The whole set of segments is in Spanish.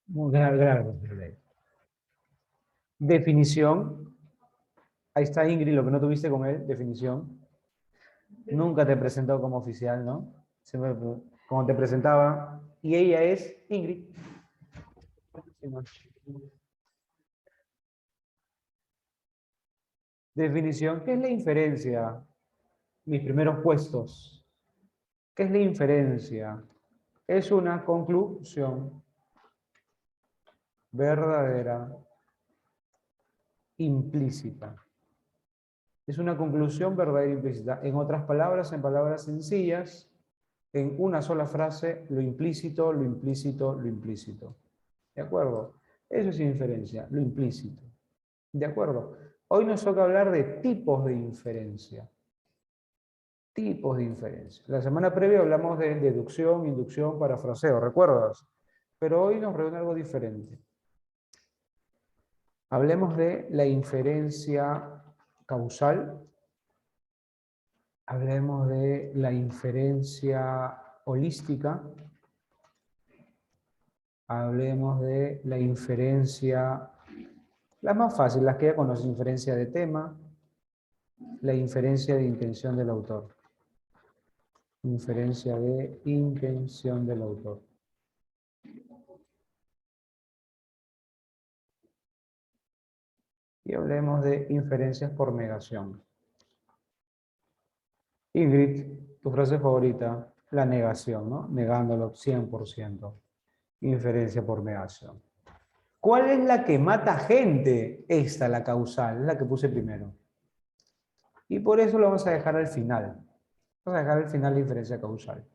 Muy claro. Definición. Ahí está Ingrid, lo que no tuviste con él, definición. Nunca te presentó como oficial, ¿no? Siempre como te presentaba. Y ella es Ingrid. Definición. ¿Qué es la inferencia? Mis primeros puestos. ¿Qué es la inferencia? Es una conclusión verdadera, implícita. Es una conclusión verdadera e implícita. En otras palabras, en palabras sencillas, en una sola frase, lo implícito, lo implícito, lo implícito. ¿De acuerdo? Eso es inferencia, lo implícito. ¿De acuerdo? Hoy nos toca hablar de tipos de inferencia. Tipos de inferencia. La semana previa hablamos de deducción, inducción, parafraseo, ¿recuerdas? Pero hoy nos reúne algo diferente. Hablemos de la inferencia causal. Hablemos de la inferencia holística. Hablemos de la inferencia, la más fácil, las que ya conocen, inferencia de tema, la inferencia de intención del autor. Inferencia de intención del autor. Y hablemos de inferencias por negación. Ingrid, tu frase favorita, la negación, ¿no? Negándolo 100%. Inferencia por negación. ¿Cuál es la que mata gente? Esta, la causal, es la que puse primero. Y por eso lo vamos a dejar al final. Vamos a dejar al final la inferencia causal.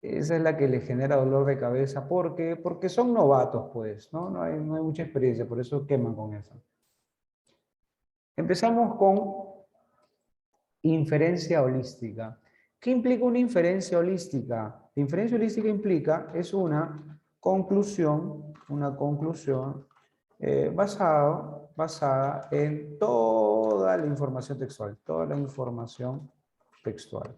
Esa es la que le genera dolor de cabeza. ¿Por qué? Porque son novatos, pues, ¿no? No hay mucha experiencia, por eso queman con eso. Empezamos con inferencia holística. ¿Qué implica una inferencia holística? La inferencia holística implica, es una conclusión basada en toda la información textual. Toda la información textual.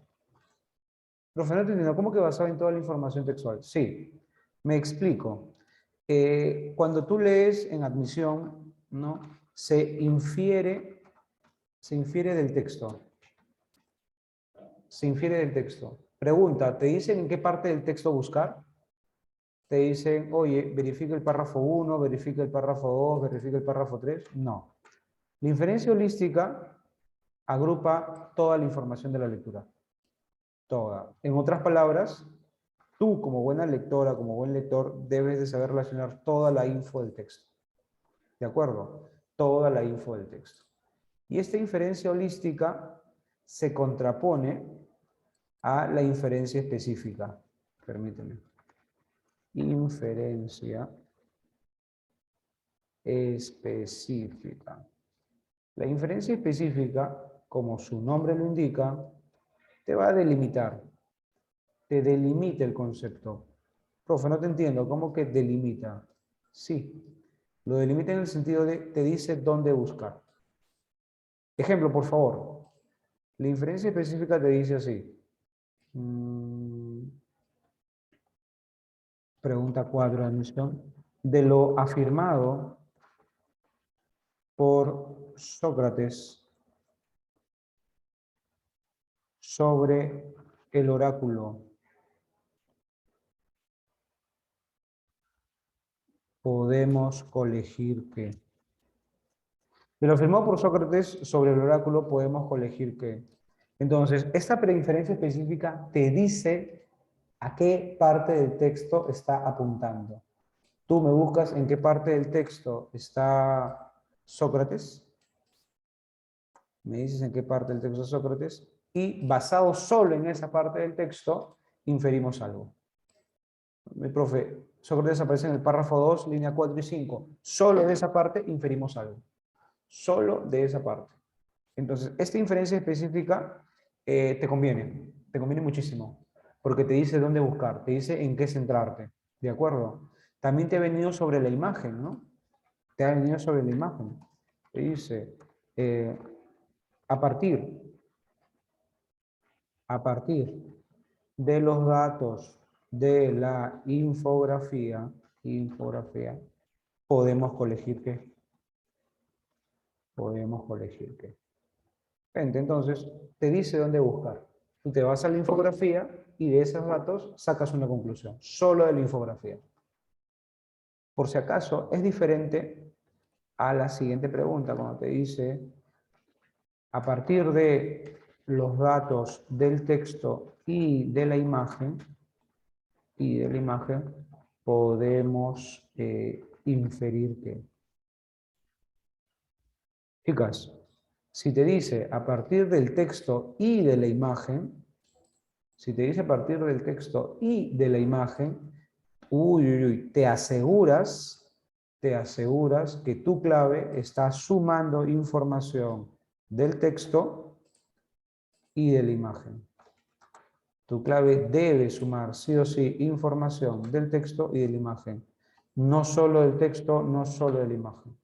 Profe, no entiendo, ¿cómo que basado en toda la información textual? Sí, me explico. Cuando tú lees en admisión, ¿no? Se infiere del texto. Se infiere del texto. Pregunta, ¿te dicen en qué parte del texto buscar? Te dicen, oye, verifica el párrafo 1, verifica el párrafo 2, verifica el párrafo 3. No. La inferencia holística agrupa toda la información de la lectura. Toda. En otras palabras, tú como buena lectora, como buen lector, debes de saber relacionar toda la info del texto. ¿De acuerdo? Toda la info del texto. Y esta inferencia holística se contrapone a la inferencia específica. Permíteme. Inferencia específica. La inferencia específica, como su nombre lo indica, te va a delimitar. Te delimita el concepto. Profe, no te entiendo. ¿Cómo que delimita? Sí. Lo delimita en el sentido de te dice dónde buscar. Ejemplo, por favor. La inferencia específica te dice así. Pregunta 4 de admisión. De lo afirmado por Sócrates sobre el oráculo, podemos colegir que. De lo afirmado por Sócrates sobre el oráculo, podemos colegir que. Entonces, esta preinferencia específica te dice a qué parte del texto está apuntando. Tú me buscas en qué parte del texto está Sócrates. Me dices en qué parte del texto está Sócrates. Y basado solo en esa parte del texto, inferimos algo. Mi profe, Sócrates aparece en el párrafo 2, línea 4 y 5. Solo de esa parte inferimos algo. Solo de esa parte. Entonces, esta inferencia específica te conviene muchísimo, porque te dice dónde buscar, te dice en qué centrarte, ¿de acuerdo? También te ha venido sobre la imagen, ¿no? Te ha venido sobre la imagen. Te dice, a partir de los datos de la infografía, podemos colegir qué. Podemos colegir qué. Entonces, te dice dónde buscar. Tú te vas a la infografía y de esos datos sacas una conclusión, solo de la infografía. Por si acaso, es diferente a la siguiente pregunta, cuando te dice, a partir de los datos del texto y de la imagen, podemos inferir que. Chicas, si te dice a partir del texto y de la imagen, si te dice a partir del texto y de la imagen, te aseguras que tu clave está sumando información del texto y de la imagen. Tu clave debe sumar sí o sí información del texto y de la imagen. No solo del texto, no solo de la imagen.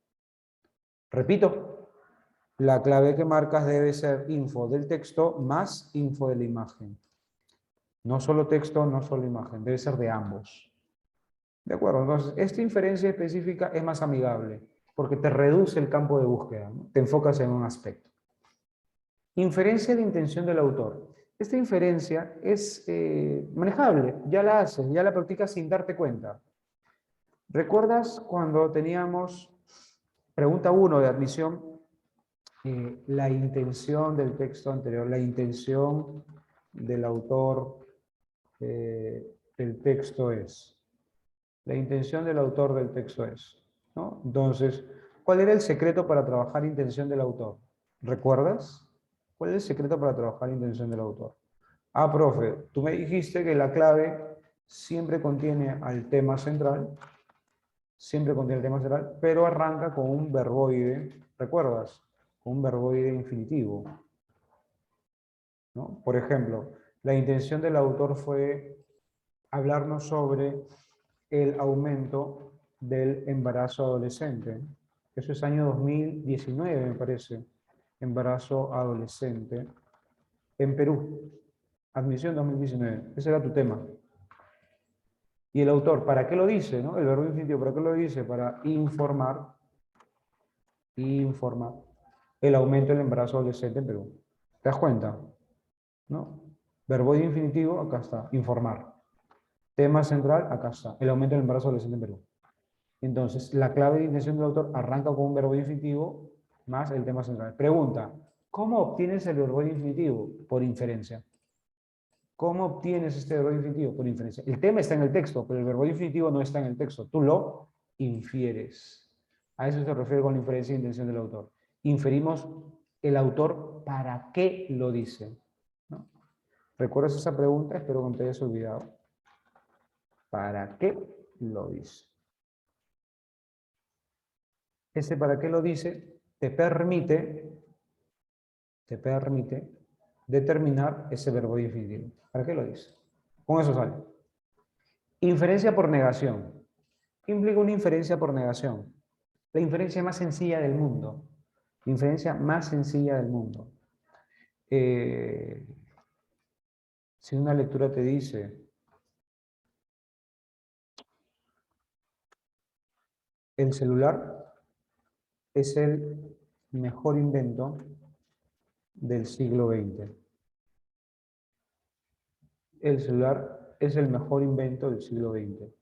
Repito, la clave que marcas debe ser info del texto más info de la imagen. No solo texto, no solo imagen, debe ser de ambos. ¿De acuerdo? Entonces, esta inferencia específica es más amigable porque te reduce el campo de búsqueda, ¿no? Te enfocas en un aspecto. Inferencia de intención del autor. Esta inferencia es manejable, ya la haces, ya la practicas sin darte cuenta. ¿Recuerdas cuando teníamos pregunta 1 de admisión? La intención del texto anterior, la intención del autor del texto es. La intención del autor del texto es, ¿no? Entonces, ¿cuál era el secreto para trabajar intención del autor? ¿Recuerdas? ¿Cuál es el secreto para trabajar intención del autor? Ah, profe, tú me dijiste que la clave siempre contiene al tema central, pero arranca con un verboide, ¿recuerdas? Con un verboide infinitivo, ¿no? Por ejemplo, la intención del autor fue hablarnos sobre el aumento del embarazo adolescente. Eso es año 2019, me parece. Embarazo adolescente en Perú. Admisión 2019. Ese era tu tema. Y el autor, ¿para qué lo dice? ¿No? El verbo infinitivo, ¿para qué lo dice? Para informar el aumento del embarazo adolescente en Perú. ¿Te das cuenta? ¿No? Verbo infinitivo, acá está, informar. Tema central, acá está, el aumento del embarazo adolescente en Perú. Entonces, la clave de intención del autor arranca con un verbo infinitivo más el tema central. Pregunta, ¿cómo obtienes el verbo infinitivo? Por inferencia. ¿Cómo obtienes este verbo infinitivo? Por inferencia. El tema está en el texto, pero el verbo infinitivo no está en el texto. Tú lo infieres. A eso se refiere con la inferencia de intención del autor. Inferimos el autor para qué lo dice, ¿no? ¿Recuerdas esa pregunta? Espero que no te hayas olvidado. ¿Para qué lo dice? Ese para qué lo dice te permite determinar ese verbo infinitivo. ¿Para qué lo dice? Con eso sale. Inferencia por negación. ¿Qué implica una inferencia por negación? La inferencia más sencilla del mundo. La inferencia más sencilla del mundo. Si una lectura te dice el celular es el mejor invento del siglo XX. El celular es el mejor invento del siglo XX.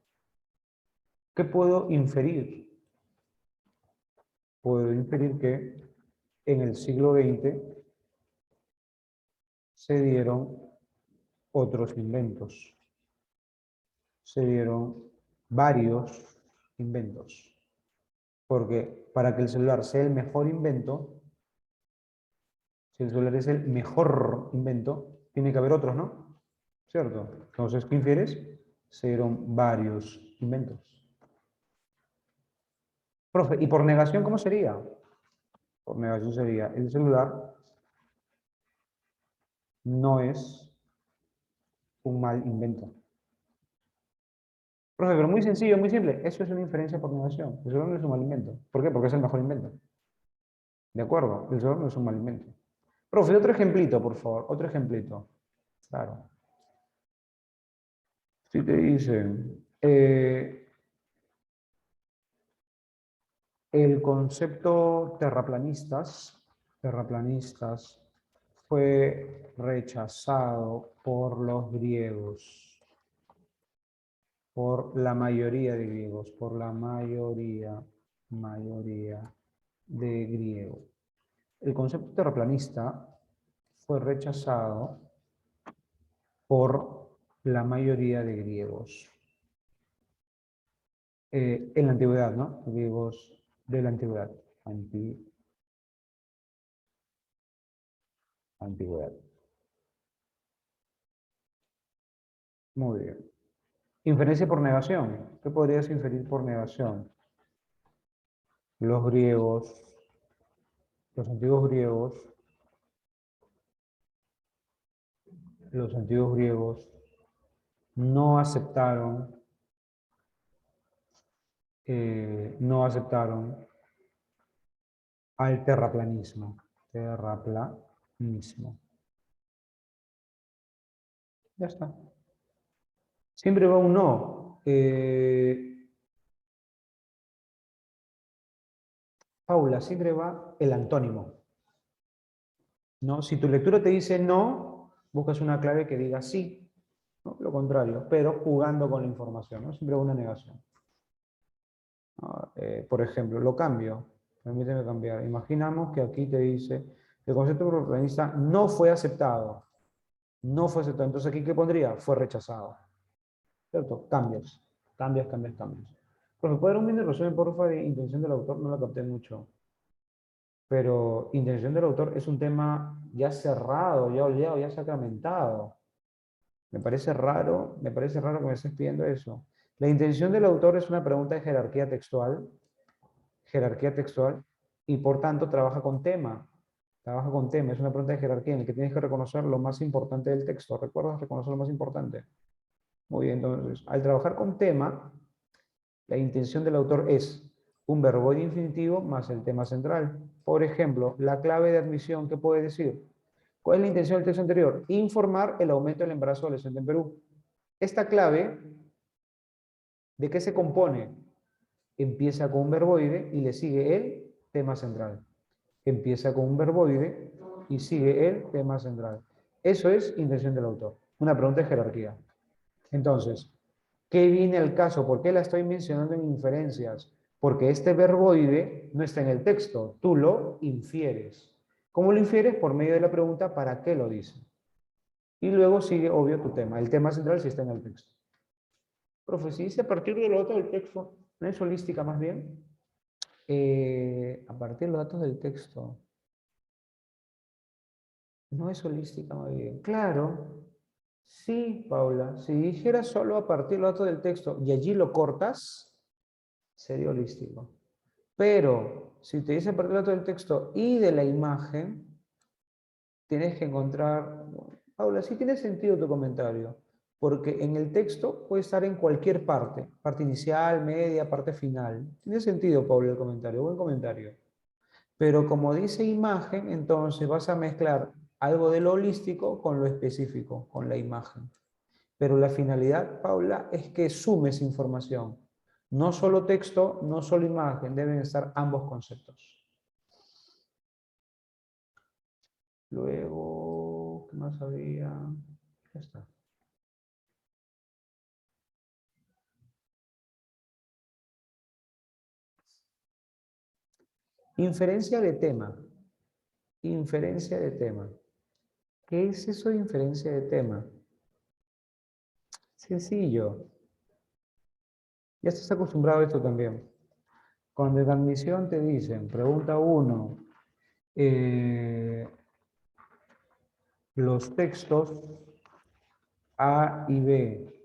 ¿Qué puedo inferir? Puedo inferir que en el siglo XX se dieron otros inventos. Se dieron varios inventos. Porque para que el celular sea el mejor invento, si el celular es el mejor invento, tiene que haber otros, ¿no? ¿Cierto? Entonces, ¿qué infieres? Se dieron varios inventos. Profe, ¿y por negación cómo sería? Por negación sería, el celular no es un mal invento. Profe, pero muy sencillo, muy simple. Eso es una inferencia por negación. El celular no es un mal invento. ¿Por qué? Porque es el mejor invento. ¿De acuerdo? El celular no es un mal invento. Profe, otro ejemplito, por favor. Otro ejemplito. Claro. Si te dicen, el concepto terraplanistas fue rechazado por los griegos, por la mayoría de griegos, por la mayoría de griegos. El concepto terraplanista fue rechazado por la mayoría de griegos. En la antigüedad, ¿no? Griegos de la antigüedad. Antigüedad. Muy bien. Inferencia por negación. ¿Qué podrías inferir por negación? Los griegos, los antiguos griegos, no aceptaron, al terraplanismo. Ya está. Siempre va un no. Paula, siempre va el antónimo. ¿No? Si tu lectura te dice no, buscas una clave que diga sí, ¿no? Lo contrario, pero jugando con la información, ¿no? Siempre va una negación. Por ejemplo, lo cambio, permíteme cambiar. Imaginamos que aquí te dice, el concepto terraplanista no fue aceptado. No fue aceptado. Entonces, ¿aquí qué pondría? Fue rechazado. ¿Cierto? Cambios. Cambios. Profe, ¿puede dar un mini resumen, porfa, de intención del autor? No la capté mucho. Pero intención del autor es un tema ya cerrado, ya oleado, ya sacramentado. Me parece raro que me estés pidiendo eso. La intención del autor es una pregunta de jerarquía textual, y por tanto trabaja con tema. Es una pregunta de jerarquía en la que tienes que reconocer lo más importante del texto. ¿Recuerdas reconocer lo más importante? Muy bien, entonces, al trabajar con tema, la intención del autor es un verbo infinitivo más el tema central. Por ejemplo, la clave de admisión, ¿qué puede decir? ¿Cuál es la intención del texto anterior? Informar el aumento del embarazo adolescente en Perú. Esta clave, ¿de qué se compone? Empieza con un verboide y le sigue el tema central. Empieza con un verboide y sigue el tema central. Eso es intención del autor. Una pregunta de jerarquía. Entonces, ¿qué viene al caso? ¿Por qué la estoy mencionando en inferencias? Porque este verboide no está en el texto, tú lo infieres. ¿Cómo lo infieres? Por medio de la pregunta ¿para qué lo dice? Y luego sigue, obvio, tu tema. El tema central sí está en el texto. Profe, si dice a partir de los datos del texto, ¿no es holística más bien? A partir de los datos del texto. No es holística más bien. Claro. Sí, Paula. Si dijera solo a partir de los datos del texto y allí lo cortas, sería holístico. Pero si te dice a partir de los datos del texto y de la imagen, tienes que encontrar... Paula, sí tiene sentido tu comentario, porque en el texto puede estar en cualquier parte inicial, media, parte final. Tiene sentido, Paula, el comentario, buen comentario. Pero como dice imagen, entonces vas a mezclar algo de lo holístico con lo específico, con la imagen. Pero la finalidad, Paula, es que sumes información. No solo texto, no solo imagen, deben estar ambos conceptos. Luego, ¿qué más había? Ya está. Inferencia de tema. Inferencia de tema. ¿Qué es eso de inferencia de tema? Sencillo. Ya estás acostumbrado a esto también. Cuando en admisión te dicen, pregunta 1, los textos A y B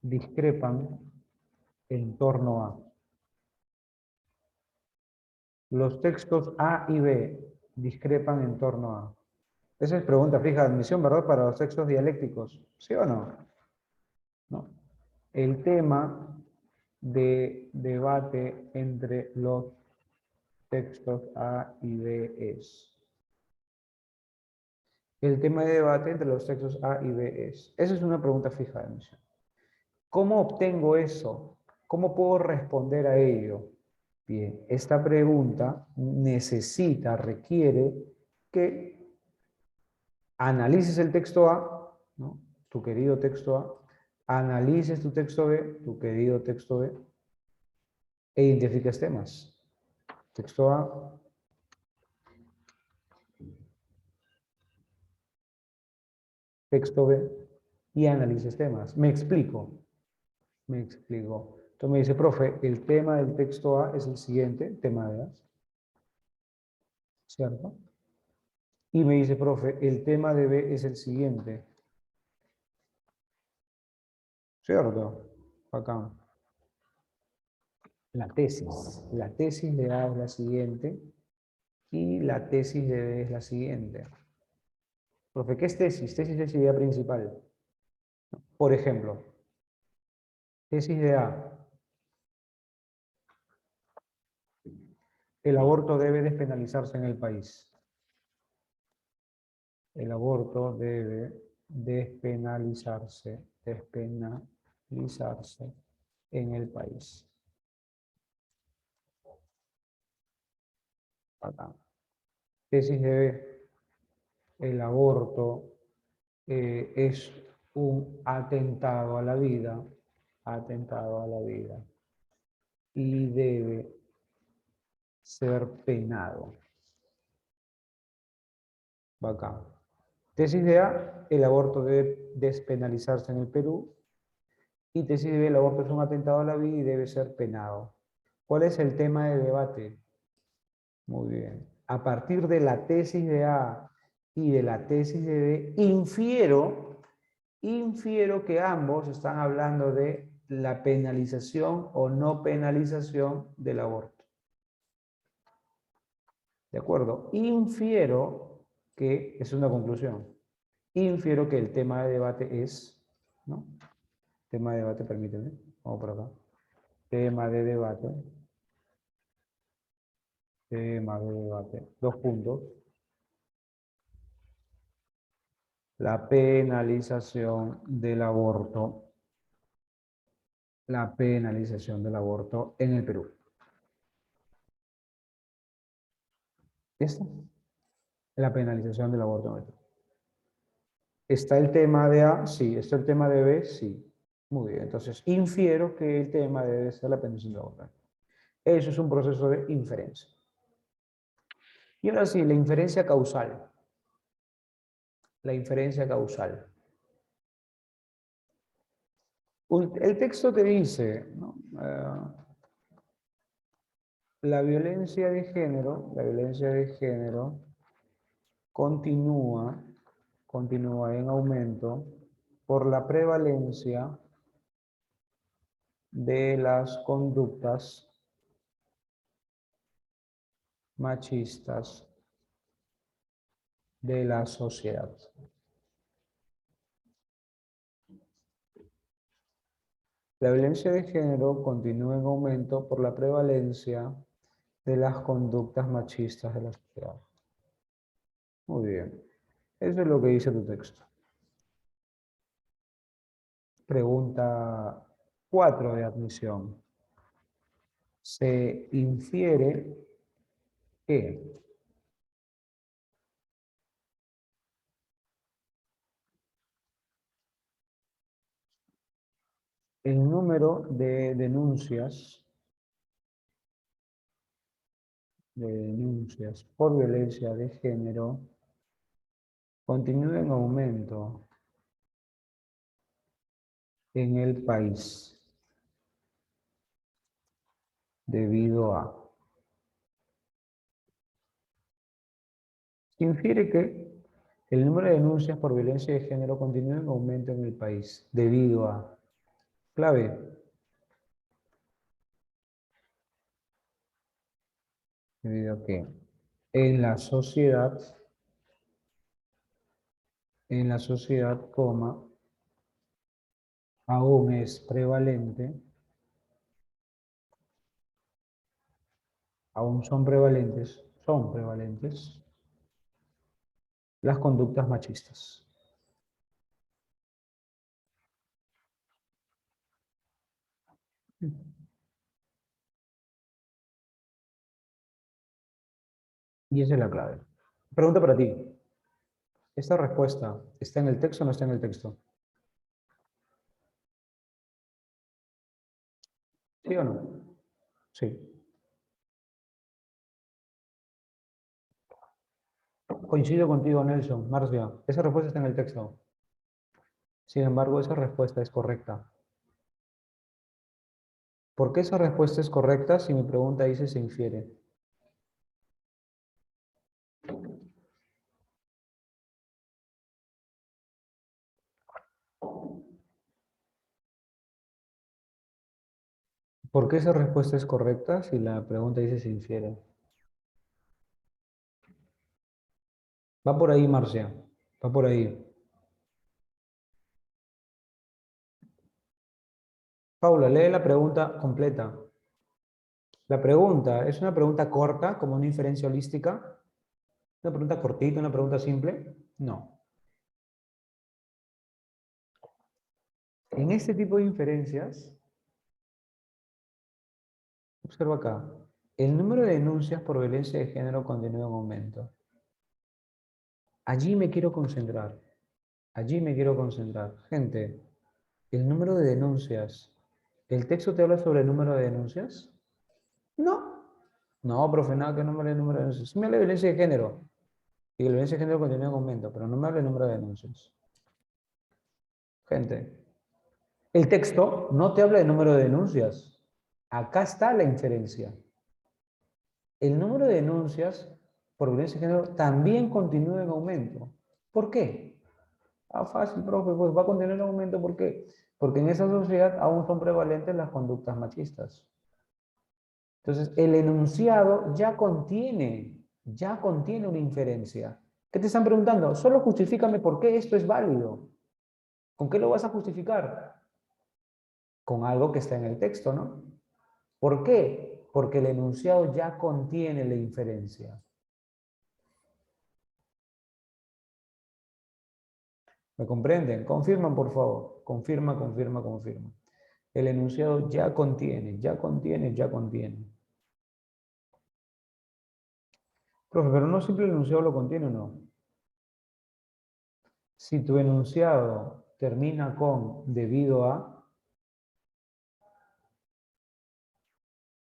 discrepan en torno a. Los textos A y B discrepan en torno a. Esa es pregunta fija de admisión, ¿verdad? Para los textos dialécticos. ¿Sí o no? No. El tema de debate entre los textos A y B es: El tema de debate entre los textos A y B es. Esa es una pregunta fija de admisión. ¿Cómo obtengo eso? ¿Cómo puedo responder a ello? Bien, esta pregunta requiere que analices el texto A, ¿no? Tu querido texto A, analices tu texto B, tu querido texto B, e identifiques temas. Texto A, texto B, y analices temas. Me explico. Entonces me dice, profe, el tema del texto A es el siguiente, tema de A, ¿cierto? Y me dice, profe, el tema de B es el siguiente, ¿cierto? Acá. La tesis de A es la siguiente y la tesis de B es la siguiente. Profe, ¿qué es tesis? Tesis es idea principal. Por ejemplo, tesis de A, el aborto debe despenalizarse en el país. El aborto debe despenalizarse en el país. Acá. Tesis de B, el aborto es un atentado a la vida, y debe ser penado. Bacán. Tesis de A, el aborto debe despenalizarse en el Perú, y tesis de B, el aborto es un atentado a la vida y debe ser penado. ¿Cuál es el tema de debate? Muy bien. A partir de la tesis de A y de la tesis de B, infiero que ambos están hablando de la penalización o no penalización del aborto. ¿De acuerdo? Infiero que, es una conclusión, infiero que el tema de debate es, ¿no? Tema de debate, permíteme, vamos por acá. Tema de debate, dos puntos. La penalización del aborto, en el Perú. ¿Esta? La penalización del aborto en el Perú. ¿Está el tema de A? Sí. ¿Está el tema de B? Sí. Muy bien. Entonces, infiero que el tema debe ser la penalización del aborto. Eso es un proceso de inferencia. Y ahora sí, la inferencia causal. La inferencia causal. El texto te dice, ¿no? La violencia de género continúa en aumento por la prevalencia de las conductas machistas de la sociedad. La violencia de género continúa en aumento por la prevalencia de las conductas machistas de la sociedad. Muy bien. Eso es lo que dice tu texto. Pregunta 4 de admisión. Se infiere que el número de denuncias por violencia de género continúa en aumento en el país debido a. Se infiere que el número de denuncias por violencia de género continúa en aumento en el país debido a. Clave. Debido a que en la sociedad, coma, aún es prevalente, aún son prevalentes las conductas machistas. Y esa es la clave. Pregunta para ti. ¿Esta respuesta está en el texto o no está en el texto? ¿Sí o no? Sí. Coincido contigo, Nelson. Marcia, esa respuesta está en el texto. Sin embargo, esa respuesta es correcta. ¿Por qué esa respuesta es correcta si mi pregunta dice se infiere? ¿Por qué esa respuesta es correcta si la pregunta dice se infiere? Va por ahí, Marcia. Va por ahí. Paula, lee la pregunta completa. La pregunta es una pregunta corta, como una inferencia holística. Una pregunta cortita, una pregunta simple. No. En este tipo de inferencias, observa acá, el número de denuncias por violencia de género continúa en aumento. Allí me quiero concentrar. Allí me quiero concentrar. Gente, el número de denuncias. ¿El texto te habla sobre el número de denuncias? No. No, profe, nada que no me hable del número de denuncias. Sí me habla de violencia de género. Y la violencia de género continúa en aumento, pero no me habla del número de denuncias. Gente, el texto no te habla del número de denuncias. Acá está la inferencia. El número de denuncias por violencia de género también continúa en aumento. ¿Por qué? Ah, fácil, profe, pues va a continuar en aumento. ¿Por qué? Porque en esa sociedad aún son prevalentes las conductas machistas. Entonces, el enunciado ya contiene una inferencia. ¿Qué te están preguntando? Solo justifícame por qué esto es válido. ¿Con qué lo vas a justificar? Con algo que está en el texto, ¿no? ¿Por qué? Porque el enunciado ya contiene la inferencia. ¿Me comprenden? Confirman, por favor. Confirma, confirma, confirma. El enunciado ya contiene, ya contiene, ya contiene. Profe, pero no siempre el enunciado lo contiene o no. Si tu enunciado termina con debido a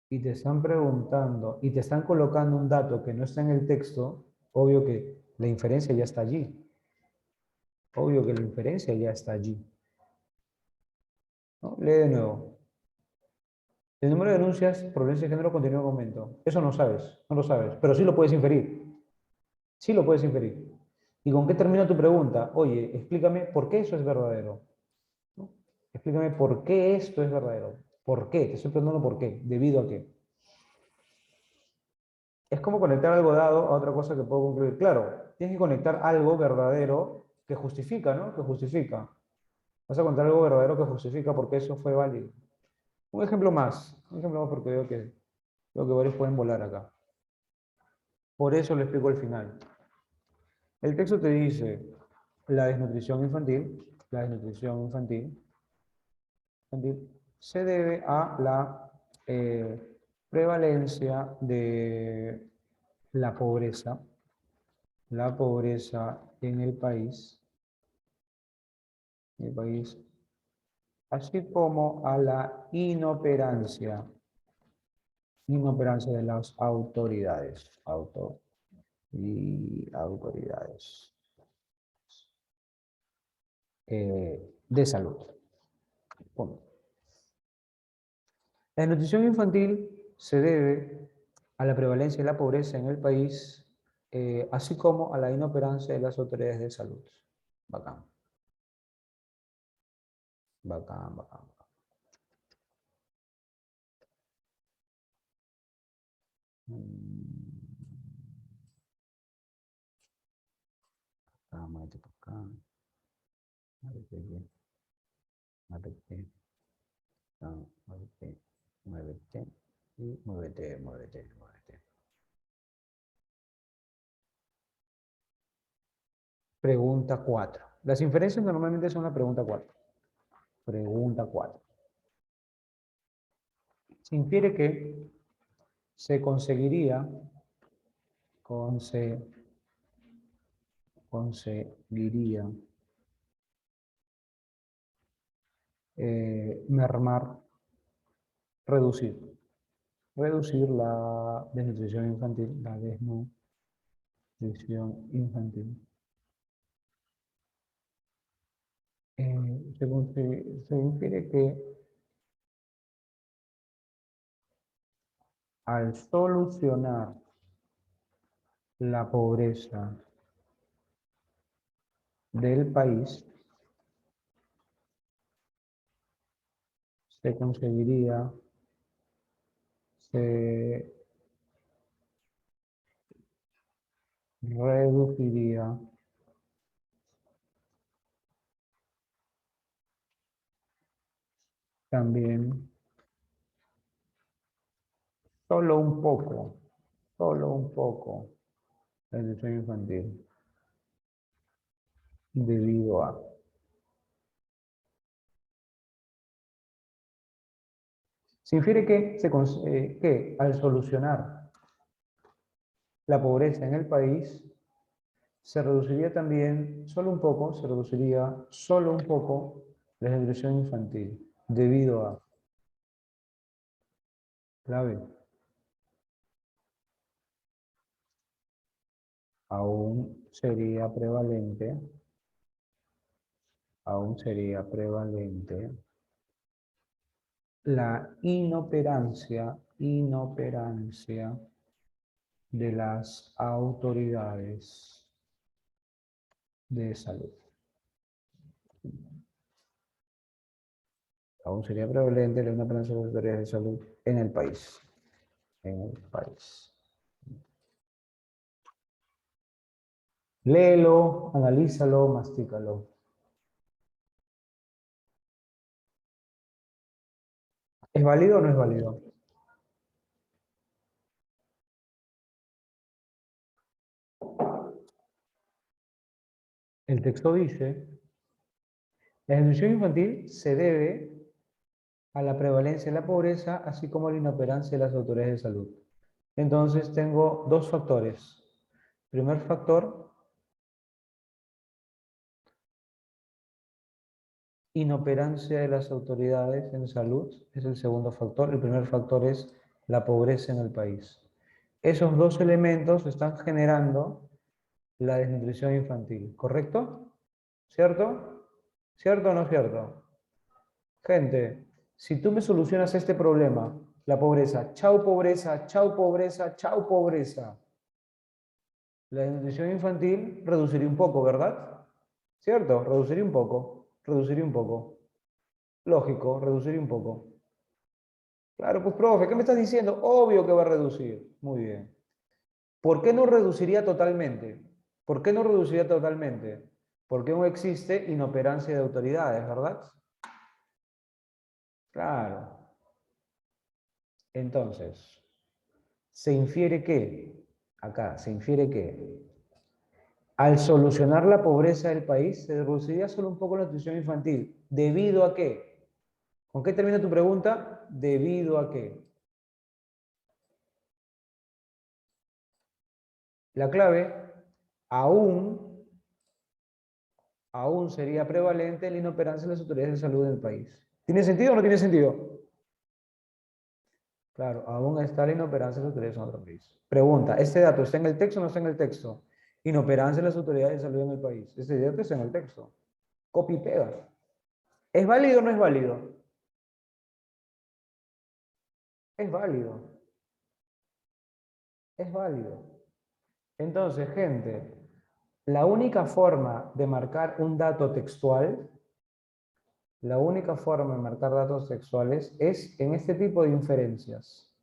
y te están preguntando y te están colocando un dato que no está en el texto, obvio que la inferencia ya está allí. Obvio que la inferencia ya está allí. ¿No? Lee de nuevo. El número de denuncias por violencia de género continúa en aumento. Eso no sabes, no lo sabes, pero sí lo puedes inferir. Sí lo puedes inferir. ¿Y con qué termina tu pregunta? Oye, explícame por qué eso es verdadero. ¿No? Explícame por qué esto es verdadero. ¿Por qué? Te estoy preguntando por qué. ¿Debido a qué? Es como conectar algo dado a otra cosa que puedo concluir. Claro, tienes que conectar algo verdadero que justifica, ¿no? Que justifica. Vas a contar algo verdadero que justifica porque eso fue válido. Un ejemplo más porque veo que varios pueden volar acá. Por eso lo explico al final. El texto te dice la desnutrición infantil, la desnutrición infantil se debe a la prevalencia de la pobreza en el país, así como a la inoperancia de las autoridades, autoridades de salud. Punto. La desnutrición infantil se debe a la prevalencia de la pobreza en el país, así como a la inoperancia de las autoridades de salud. Bacán. Bacán, bacán. Muévete por acá. Muévete bien. Muévete. Muévete. Muévete. Y muévete, muévete, muévete. Pregunta 4. Las inferencias normalmente son la pregunta 4. Pregunta 4. Se infiere que se conseguiría mermar, reducir la desnutrición infantil, se infiere que al solucionar la pobreza del país, se conseguiría, se reduciría también solo un poco, la nutrición infantil, debido a. Se infiere que al solucionar la pobreza en el país, se reduciría también, se reduciría solo un poco la desnutrición infantil, debido a. Clave. Aún sería prevalente la inoperancia de las autoridades de salud. Aún sería prevalente la inoperancia de las autoridades de salud en el país. Léelo, analízalo, mastícalo. ¿Es válido o no es válido? El texto dice, la desnutrición infantil se debe a la prevalencia de la pobreza, así como a la inoperancia de las autoridades de salud. Entonces tengo dos factores. Primer factor, inoperancia de las autoridades en salud, es el segundo factor. El primer factor es la pobreza en el país. Esos dos elementos están generando la desnutrición infantil, ¿correcto? ¿Cierto? ¿Cierto o no cierto? Gente, si tú me solucionas este problema, la pobreza, chau pobreza, chau pobreza, chau pobreza, la desnutrición infantil reduciría un poco, ¿verdad? ¿Cierto? Reduciría un poco, reduciría un poco. Lógico, reduciría un poco. Claro, pues profe, ¿qué me estás diciendo? Obvio que va a reducir. Muy bien. ¿Por qué no reduciría totalmente? ¿Por qué no reduciría totalmente? Porque no existe inoperancia de autoridades, ¿verdad? Claro. Entonces, se infiere que, acá, se infiere que al solucionar la pobreza del país, se reduciría solo un poco la nutrición infantil. ¿Debido a qué? ¿Con qué termina tu pregunta? ¿Debido a qué? La clave, aún sería prevalente la inoperancia de las autoridades de salud del país. ¿Tiene sentido o no tiene sentido? Claro, aún está la inoperancia de las autoridades en otro país. Pregunta, ¿este dato está en el texto o no está en el texto? Inoperancia de las autoridades de salud en el país. Este dato está en el texto. Copy y pega. ¿Es válido o no es válido? Es válido. Es válido. Entonces, gente, la única forma de marcar un dato textual, la única forma de marcar datos textuales es en este tipo de inferencias.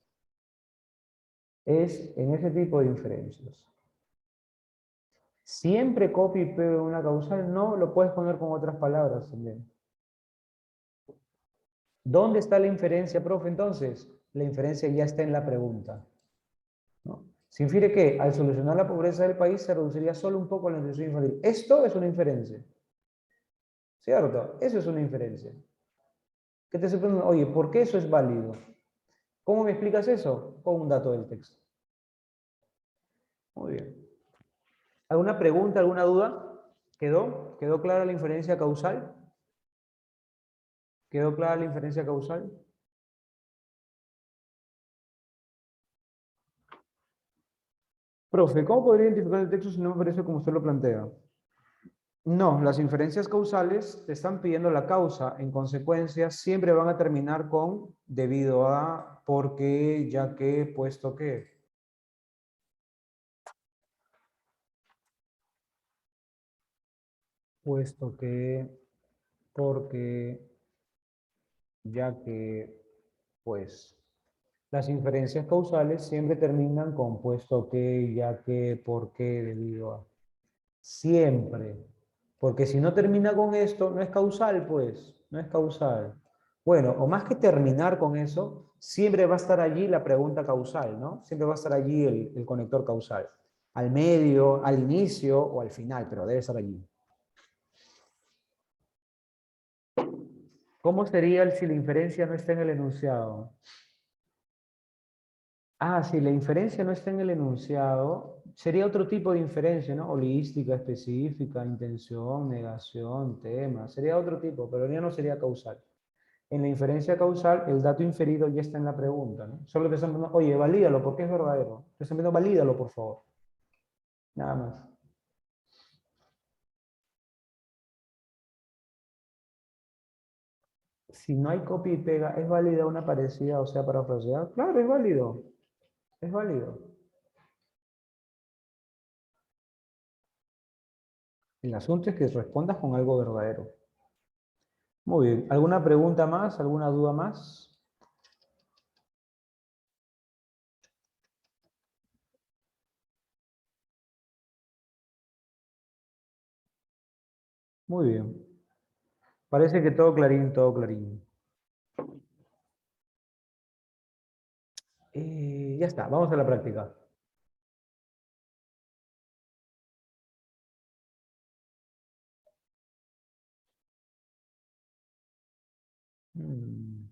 Siempre copia y pega una causal, no, lo puedes poner con otras palabras también. ¿Dónde está la inferencia, profe? Entonces, la inferencia ya está en la pregunta, ¿no? Se infiere que al solucionar la pobreza del país se reduciría solo un poco la nutrición infantil. Esto es una inferencia. ¿Cierto? Eso es una inferencia. ¿Qué te estoy preguntando? Oye, ¿por qué eso es válido? ¿Cómo me explicas eso? Con un dato del texto. Muy bien. ¿Alguna pregunta, alguna duda? ¿Quedó? ¿Quedó clara la inferencia causal? ¿Quedó clara la inferencia causal? Profe, ¿cómo podría identificar el texto si no me parece como usted lo plantea? No, las inferencias causales te están pidiendo la causa. En consecuencia, siempre van a terminar con debido a, porque, ya que, puesto que. Puesto que, porque, ya que, pues. Las inferencias causales siempre terminan con puesto que, ya que, por qué, debido a. Siempre. Porque si no termina con esto, no es causal, pues. No es causal. Bueno, o más que terminar con eso, siempre va a estar allí la pregunta causal, ¿no? Siempre va a estar allí el conector causal. Al medio, al inicio o al final, pero debe estar allí. ¿Cómo sería si la inferencia no está en el enunciado? Ah, si la inferencia no está en el enunciado, sería otro tipo de inferencia, ¿no? Holística, específica, intención, negación, tema. Sería otro tipo, pero ya no sería causal. En la inferencia causal, el dato inferido ya está en la pregunta, ¿no? Solo te están preguntando, oye, valídalo, porque es verdadero. Te están pidiendo, valídalo, por favor. Nada más. Si no hay copia y pega, ¿es válida una parecida, o sea, parafraseada? Claro, es válido. Es válido. El asunto es que respondas con algo verdadero. Muy bien. ¿Alguna pregunta más? ¿Alguna duda más? Muy bien. Parece que todo clarín, todo clarín. Ya está, vamos a la práctica. Mm,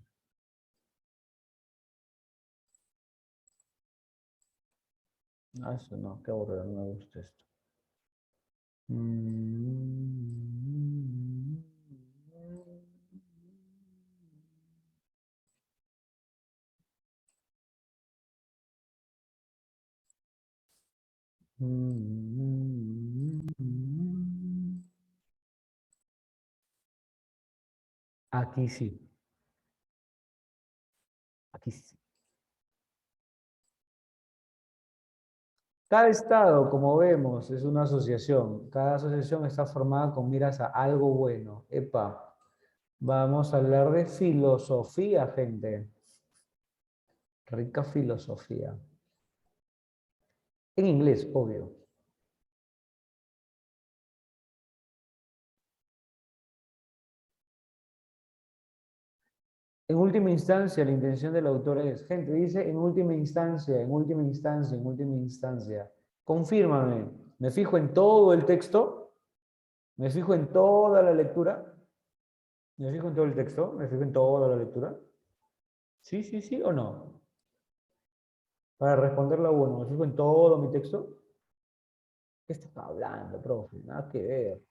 eso no, qué aburrido, no me gusta esto. Mm, Aquí sí, aquí sí. Cada estado, como vemos, es una asociación. Cada asociación está formada con miras a algo bueno. Epa, vamos a hablar de filosofía, gente. Rica filosofía. En inglés, obvio. En última instancia, la intención del autor es, gente, dice en última instancia, en última instancia, en última instancia. Confírmame, me fijo en todo el texto, me fijo en toda la lectura, me fijo en todo el texto, me fijo en toda la lectura. Sí, sí, sí o no. Para responder la uno, me fijo en todo mi texto. ¿Qué está hablando, profe? Nada que ver.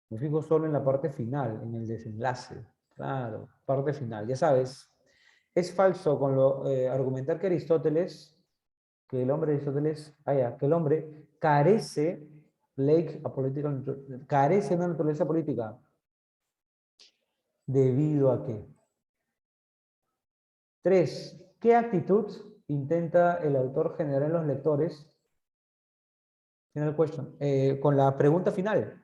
Me fijo solo en la parte final, en el desenlace. Claro, parte final. Ya sabes, es falso con lo argumentar que Aristóteles, que el hombre de Aristóteles, que el hombre carece, carece de una naturaleza política. ¿Debido a qué? 3. ¿Qué actitud intenta el autor generar en los lectores? Final question. Con la pregunta final.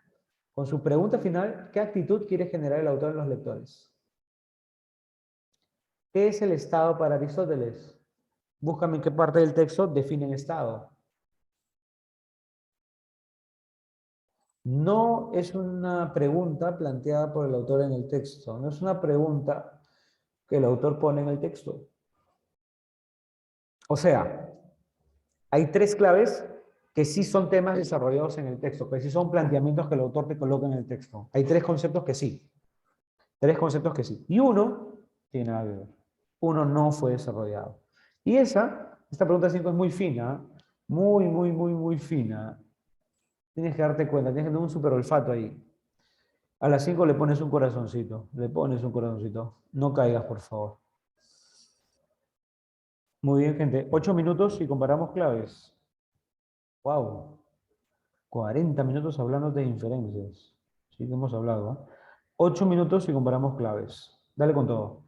Con su pregunta final, ¿qué actitud quiere generar el autor en los lectores? ¿Qué es el Estado para Aristóteles? Búscame en qué parte del texto definen Estado. No es una pregunta planteada por el autor en el texto, no es una pregunta que el autor pone en el texto. O sea, Hay tres claves que sí son temas desarrollados en el texto, que sí son planteamientos que el autor te coloca en el texto. Hay tres conceptos que sí. Tres conceptos que sí. Y uno tiene nada que ver. Uno no fue desarrollado. Y esta pregunta 5 es muy fina, muy, muy, muy, muy fina. Tienes que darte cuenta, tienes que tener un super olfato ahí. A las 5 le pones un corazoncito, le pones un corazoncito. No caigas, por favor. Muy bien, gente. 8 minutos y comparamos claves. Wow. 40 minutos hablando de inferencias. Sí que hemos hablado, ¿eh? 8 minutos y comparamos claves. Dale con todo.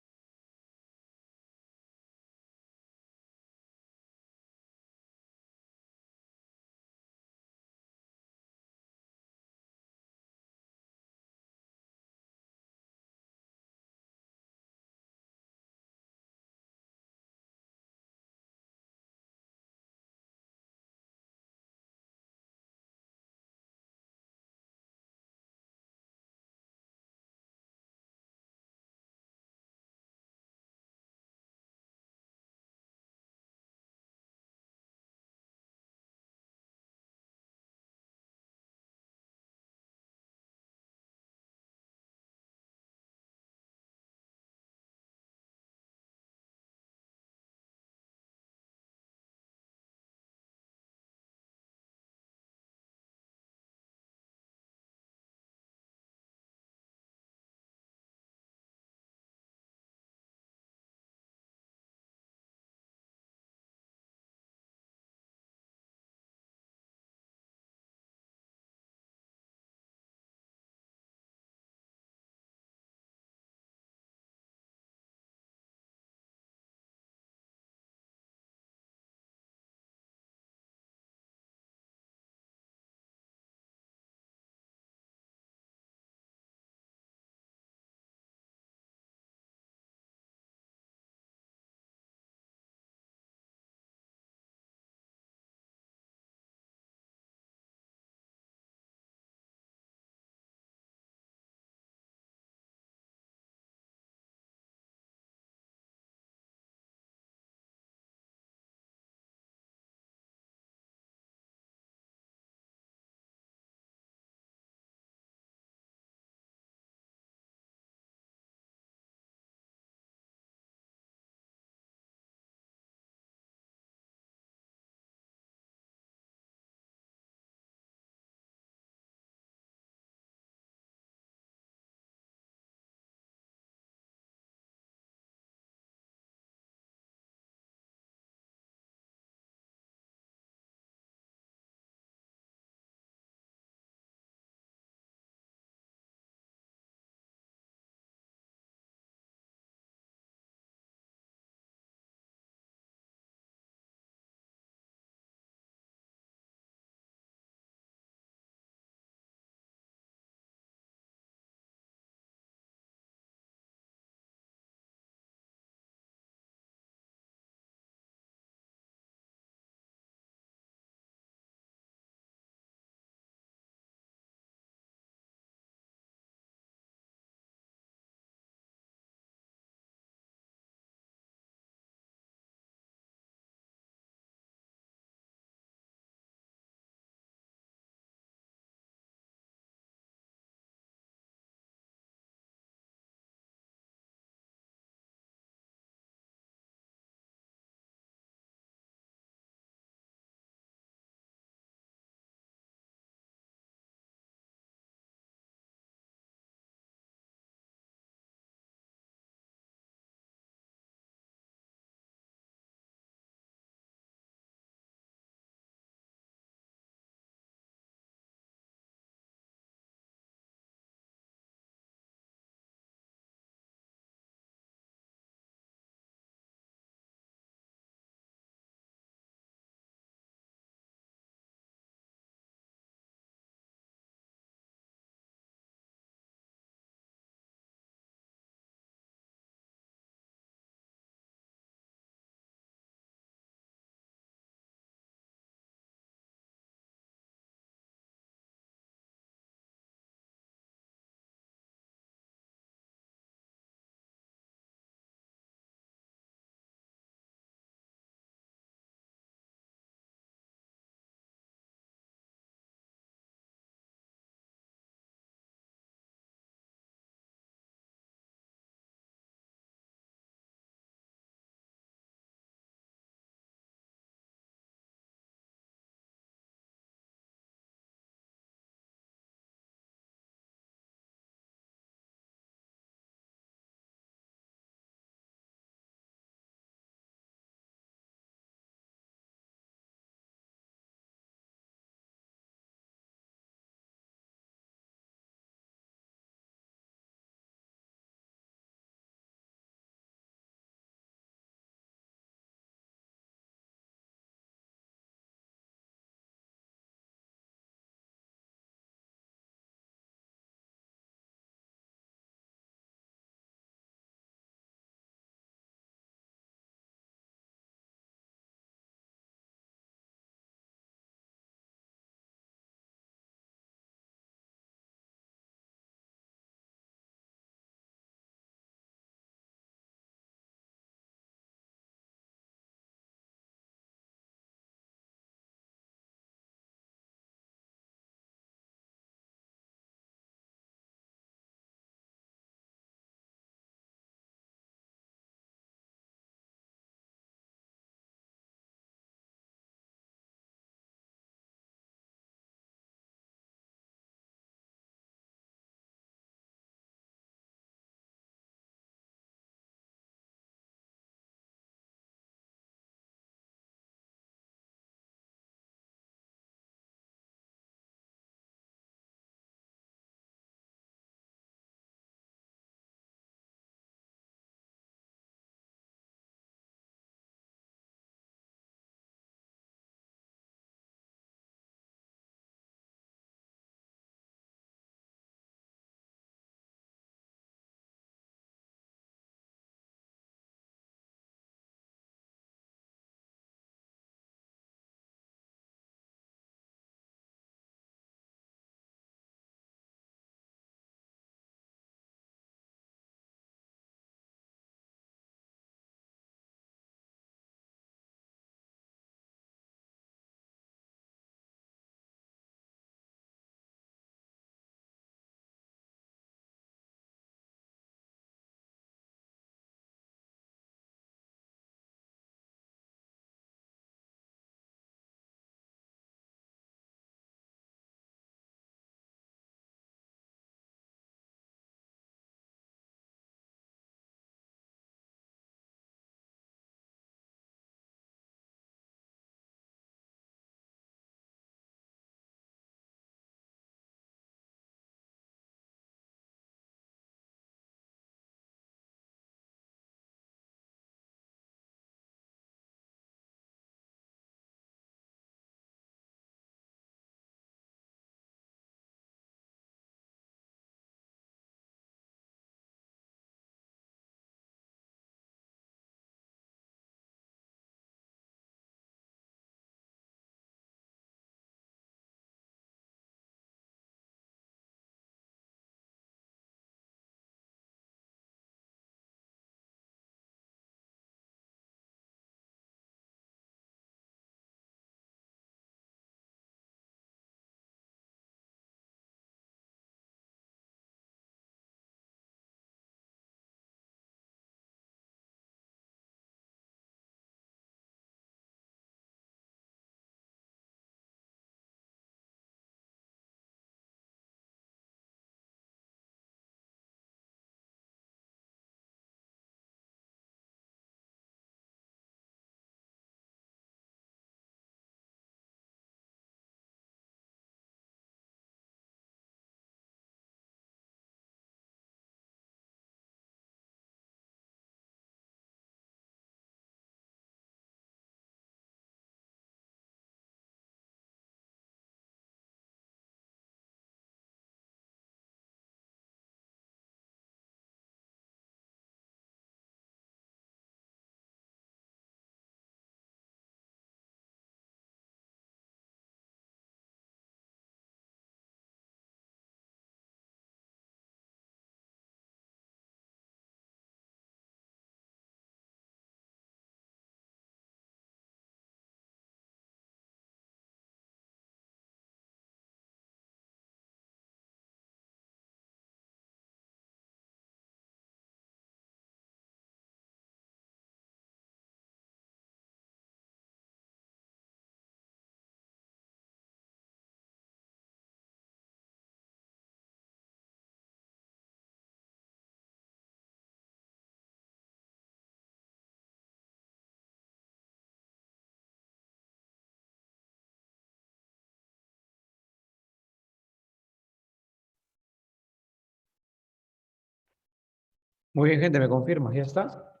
Muy bien, gente, ¿me confirmas? ¿Ya está?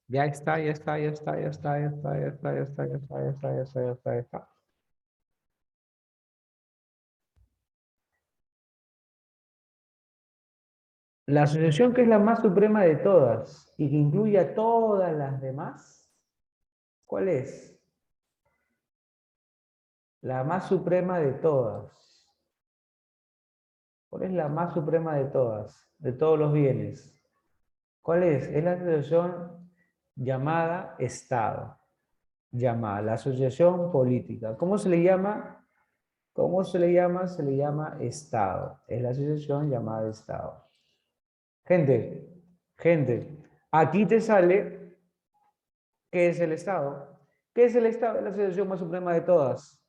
Ya está, ya está, ya está, ya está, ya está, ya está, ya está, ya está, ya está, ya está, ya está, ya está. La asociación que es la más suprema de todas y que incluye a todas las demás, ¿cuál es? La más suprema de todas. ¿Cuál es la más suprema de todas? De todos los bienes. ¿Cuál es? Es la asociación llamada Estado. Llamada, la asociación política. ¿Cómo se le llama? ¿Cómo se le llama? Se le llama Estado. Es la asociación llamada Estado. Gente, aquí te sale qué es el Estado. ¿Qué es el Estado? Es la asociación más suprema de todas.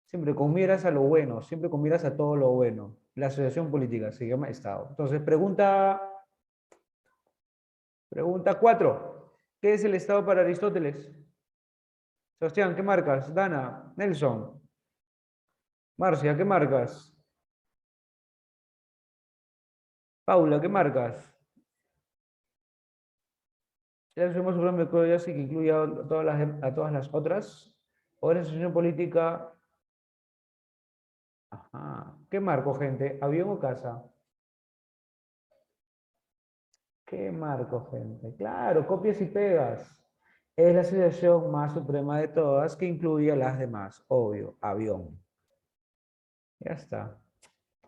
Siempre con miras a lo bueno, siempre con miras a todo lo bueno. La asociación política se llama Estado. Entonces, pregunta 4. ¿Qué es el Estado para Aristóteles? Sebastián, ¿qué marcas? Dana, Nelson, Marcia, ¿qué marcas? Paula, ¿qué marcas? La asociación suprema de todas y que incluye a todas las otras. O la asociación política. Ajá. ¿Qué marco, gente? ¿Avión o casa? ¿Qué marco, gente? Claro, copias y pegas. Es la asociación más suprema de todas que incluye a las demás. Obvio, avión. Ya está.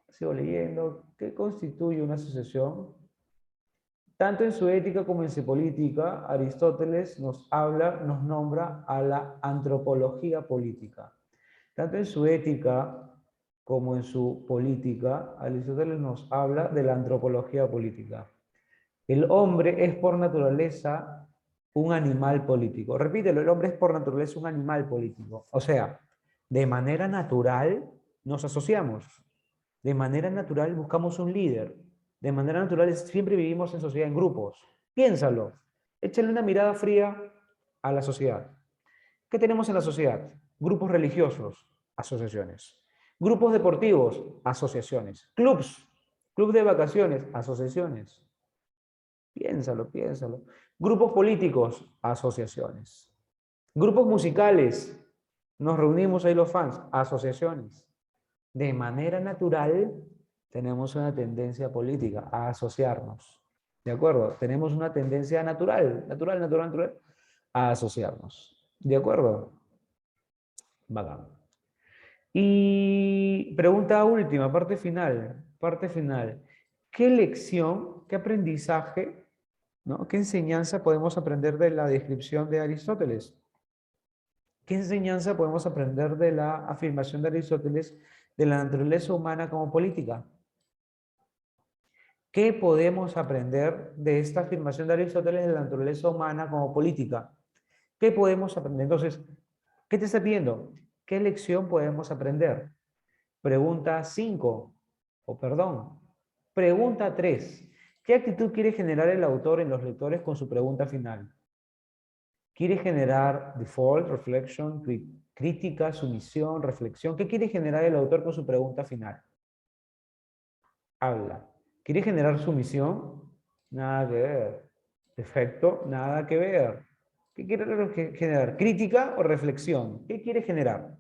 Sigo leyendo. ¿Qué constituye una asociación? Tanto en su ética como en su política, Aristóteles nos habla, nos nombra a la antropología política. Tanto en su ética como en su política, Aristóteles nos habla de la antropología política. El hombre es por naturaleza un animal político. Repítelo, el hombre es por naturaleza un animal político. O sea, de manera natural nos asociamos. De manera natural buscamos un líder. De manera natural siempre vivimos en sociedad, en grupos. Piénsalo. Échale una mirada fría a la sociedad. ¿Qué tenemos en la sociedad? Grupos religiosos, asociaciones. Grupos deportivos, asociaciones. Club de vacaciones, asociaciones. Piénsalo, piénsalo. Grupos políticos, asociaciones. Grupos musicales, nos reunimos ahí los fans, asociaciones. De manera natural, tenemos una tendencia política a asociarnos. ¿De acuerdo? Tenemos una tendencia natural, a asociarnos. ¿De acuerdo? Bacán. Y pregunta última, parte final, parte final. ¿Qué lección, qué aprendizaje, ¿no? ¿Qué enseñanza podemos aprender de la descripción de Aristóteles? ¿Qué enseñanza podemos aprender de la afirmación de Aristóteles de la naturaleza humana como política? ¿Qué podemos aprender de esta afirmación de Aristóteles de la naturaleza humana como política? ¿Qué podemos aprender? Entonces, ¿qué te está pidiendo? ¿Qué lección podemos aprender? Pregunta 5, o perdón, pregunta 3. ¿Qué actitud quiere generar el autor en los lectores con su pregunta final? ¿Quiere generar default, reflection, crítica, sumisión, reflexión? ¿Qué quiere generar el autor con su pregunta final? Habla. ¿Quiere generar sumisión? Nada que ver. Defecto, nada que ver. ¿Qué quiere generar? ¿Crítica o reflexión? ¿Qué quiere generar?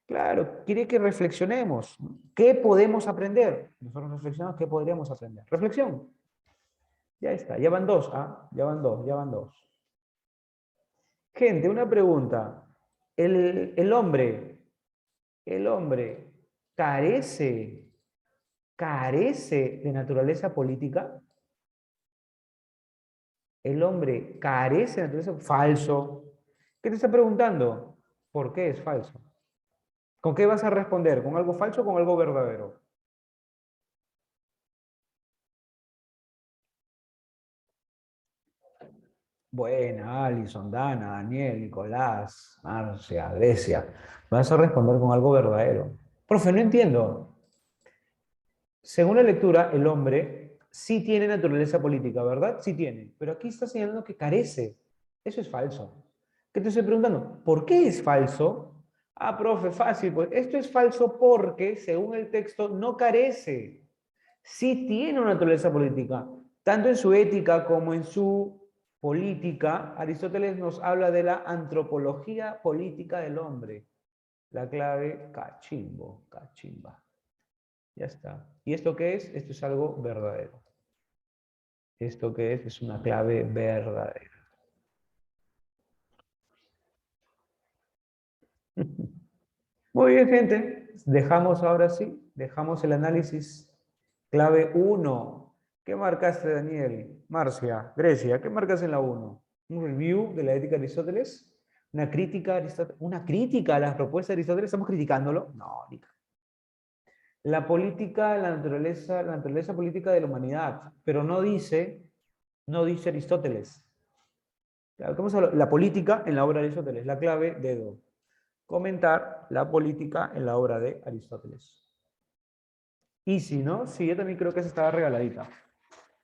Claro, quiere que reflexionemos. ¿Qué podemos aprender? Nosotros reflexionamos, ¿qué podríamos aprender? Reflexión. Ya está, ya van dos, ¿ah? Ya van dos, ya van dos. Gente, una pregunta. El hombre carece de naturaleza política. El hombre carece de naturaleza falso. ¿Qué te está preguntando? ¿Por qué es falso? ¿Con qué vas a responder? ¿Con algo falso o con algo verdadero? Buena, Alison, Dana, Daniel, Nicolás, Marcia, Grecia. Vas a responder con algo verdadero. Profe, no entiendo. Según la lectura, el hombre sí tiene naturaleza política, ¿verdad? Sí tiene. Pero aquí está señalando que carece. Eso es falso. ¿Qué te estoy preguntando? ¿Por qué es falso? Ah, profe, fácil. Pues esto es falso porque, según el texto, no carece. sí tiene una naturaleza política. Tanto en su ética como en su política, Aristóteles nos habla de la antropología política del hombre. La clave, cachimbo, cachimba. Ya está. ¿Y esto qué es? Esto es algo verdadero. ¿Esto qué es? Es una clave verdadera. Muy bien, gente. Dejamos ahora sí, dejamos el análisis. Clave 1. ¿Qué marcaste, Daniel? Marcia, Grecia, ¿qué marcas en la 1? Un review de la ética de Aristóteles. Una crítica a Aristóteles. Una crítica a las propuestas de Aristóteles. ¿Estamos criticándolo? No, ni la política, la naturaleza política de la humanidad, pero no dice Aristóteles. La política en la obra de Aristóteles, la clave, dedo. Comentar la política en la obra de Aristóteles. Y si no, sí, yo también creo que esa estaba regaladita.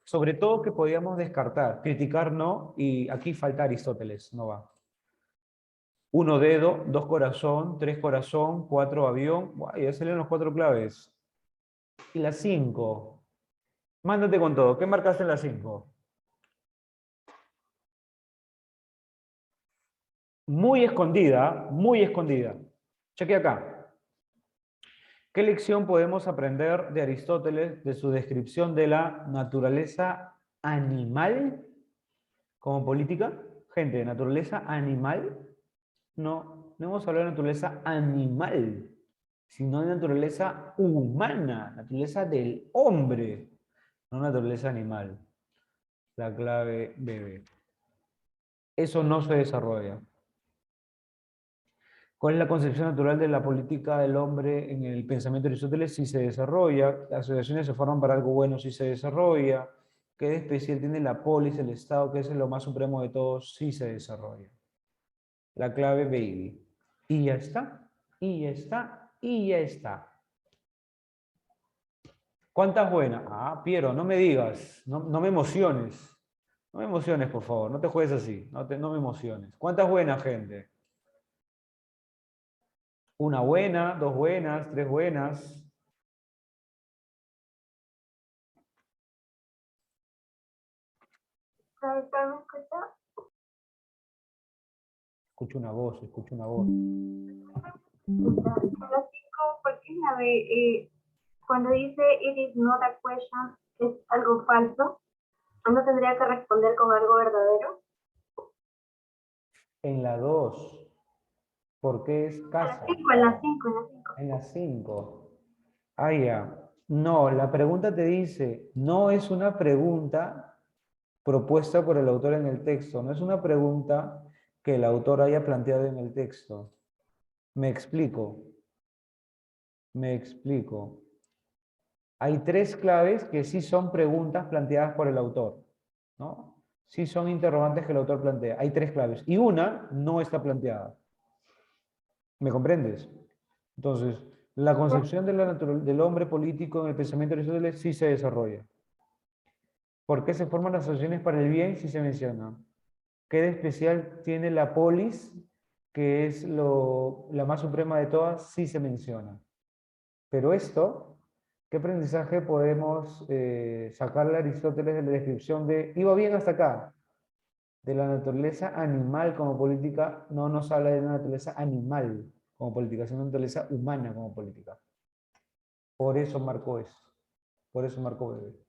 Sobre todo que podíamos descartar, criticar no, y aquí falta Aristóteles, no va. 1 dedo, 2 corazón, 3 corazón, 4 avión, ya salieron los 4 claves. Y la 5. Mándate con todo. ¿Qué marcaste en la 5? Muy escondida, muy escondida. Cheque acá. ¿Qué lección podemos aprender de Aristóteles de su descripción de la naturaleza animal como política? Gente, ¿naturaleza animal? No, no hemos hablado de naturaleza animal, sino de naturaleza humana, naturaleza del hombre, no naturaleza animal. La clave bebé. Eso no se desarrolla. ¿Cuál es la concepción natural de la política del hombre en el pensamiento de Aristóteles? Si se desarrolla, las asociaciones se forman para algo bueno si se desarrolla, qué de especial tiene la polis, el Estado, que es lo más supremo de todos, si se desarrolla. La clave baby. Y ya está, y ya está, y ya está. ¿Cuántas buenas? Ah, Piero, no me digas, no me emociones. No me emociones, por favor, no te juegues así, no me emociones. ¿Cuántas buenas, gente? Una buena, 2 buenas, 3 buenas. Escucho una voz, escucho una voz. Porque cuando dice it is not a question, es algo falso, uno tendría que responder con algo verdadero. En la 2, porque es A las casa. 5, en las 5, en las 5. En la 5. Ah, ya. No, la pregunta te dice, no es una pregunta propuesta por el autor en el texto, no es una pregunta que el autor haya planteado en el texto. Me explico, me explico. Hay 3 claves que sí son preguntas planteadas por el autor, ¿no? Sí son interrogantes que el autor plantea. Hay 3 claves y una no está planteada. ¿Me comprendes? Entonces, la concepción del hombre político en el pensamiento de Aristóteles sí se desarrolla. ¿Por qué se forman las asociaciones para el bien? Sí se menciona. ¿Qué de especial tiene la polis, que es la más suprema de todas? Sí se menciona. Pero esto, ¿qué aprendizaje podemos sacarle a Aristóteles de la descripción de, iba bien hasta acá, de la naturaleza animal como política? No nos habla de la naturaleza animal como política, sino de la naturaleza humana como política. Por eso marcó eso. Por eso marcó bebé.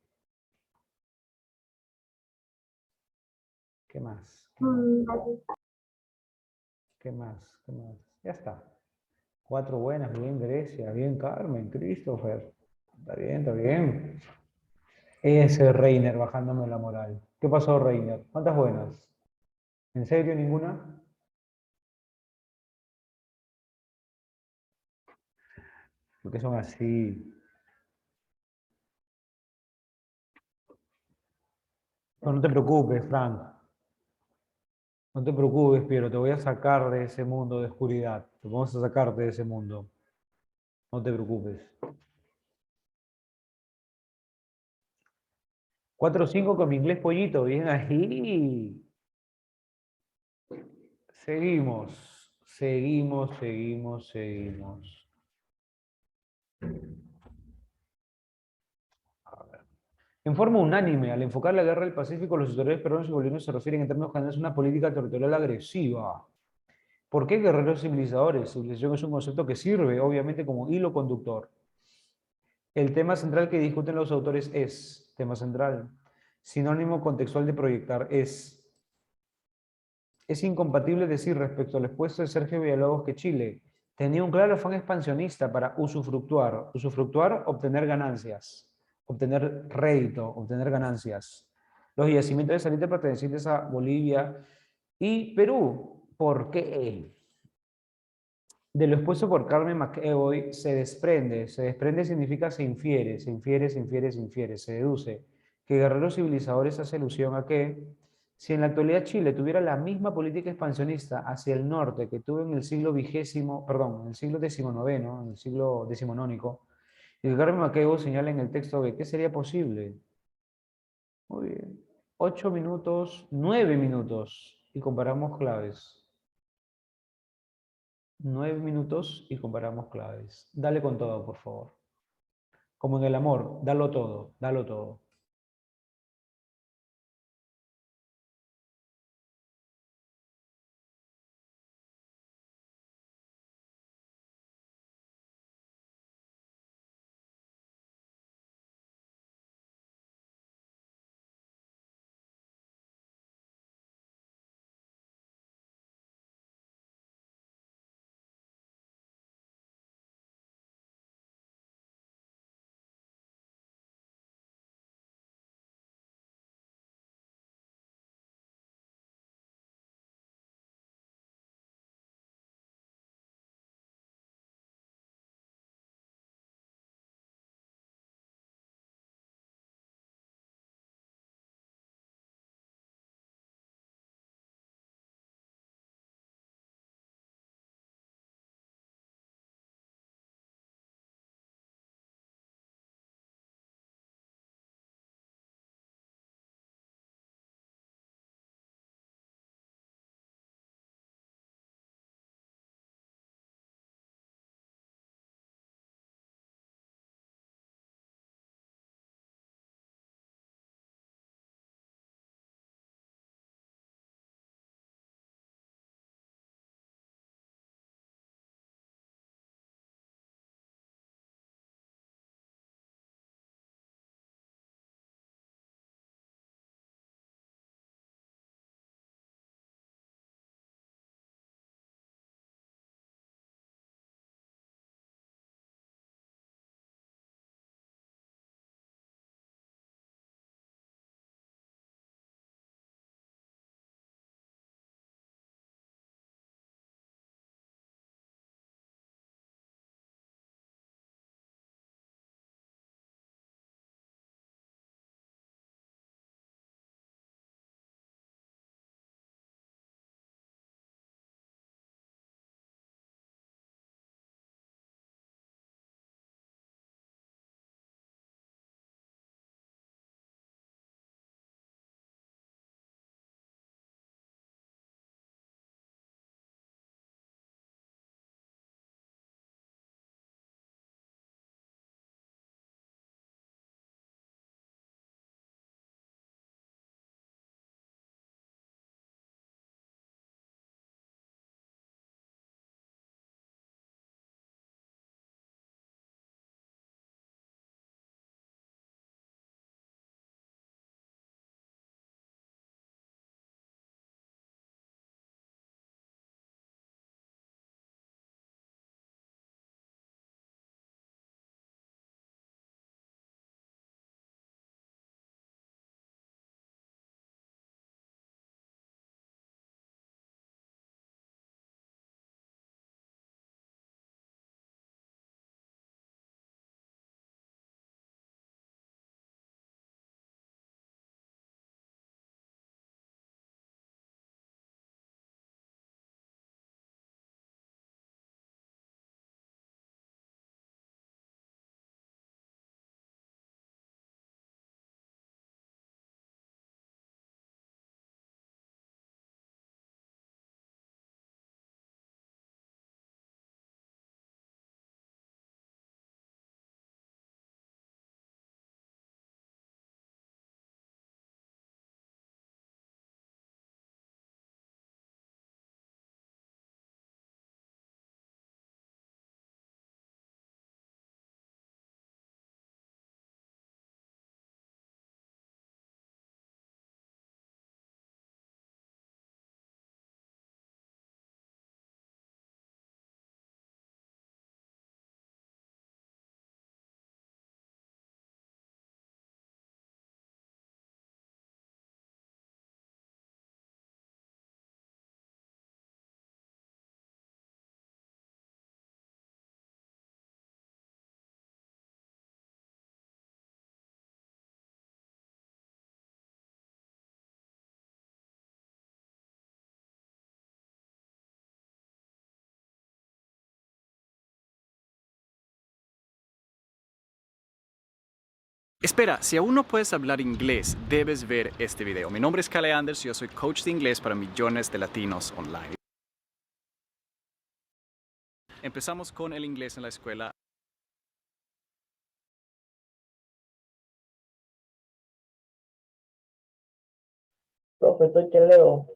¿Qué más? ¿Qué más? ¿Qué más? ¿Qué más? Ya está. 4 buenas, bien Grecia, bien Carmen, Christopher. Está bien, está bien. Ese Reiner bajándome la moral. ¿Qué pasó, Reiner? ¿Cuántas buenas? ¿En serio ninguna? Porque son así. No, no te preocupes, Frank. No te preocupes, Piero. Te voy a sacar de ese mundo de oscuridad. Te vamos a sacarte de ese mundo. No te preocupes. 4-5 con mi inglés pollito. Bien ahí. Seguimos. Seguimos, seguimos, seguimos. En forma unánime, al enfocar la guerra del Pacífico, los historiadores peruanos y bolivianos se refieren en términos generales a una política territorial agresiva. ¿Por qué guerreros civilizadores? Civilización es un concepto que sirve, obviamente, como hilo conductor. El tema central que discuten los autores es, tema central, sinónimo contextual de proyectar es. Es incompatible decir respecto al expuesto de Sergio Villalobos que Chile tenía un claro afán expansionista para usufructuar, obtener ganancias, obtener rédito, obtener ganancias. Los yacimientos de salitre pertenecientes a Bolivia y Perú. ¿Por qué? De lo expuesto por Carmen McEvoy se desprende significa se infiere, se deduce, que Guerreros Civilizadores hace alusión a que, si en la actualidad Chile tuviera la misma política expansionista hacia el norte que tuvo en el siglo vigésimo, perdón, en el siglo XIX, en el siglo decimonónico, y que Carmen McEvoy señala en el texto B, ¿qué sería posible? Muy bien. 8 minutos, 9 minutos, y comparamos claves. 9 minutos y comparamos claves. Dale con todo, por favor. Como en el amor, dalo todo, dalo todo. Espera, si aún no puedes hablar inglés, debes ver este video. Mi nombre es Kale Anders y yo soy coach de inglés para millones de latinos online. Empezamos con el inglés en la escuela. Profe, estoy que leo.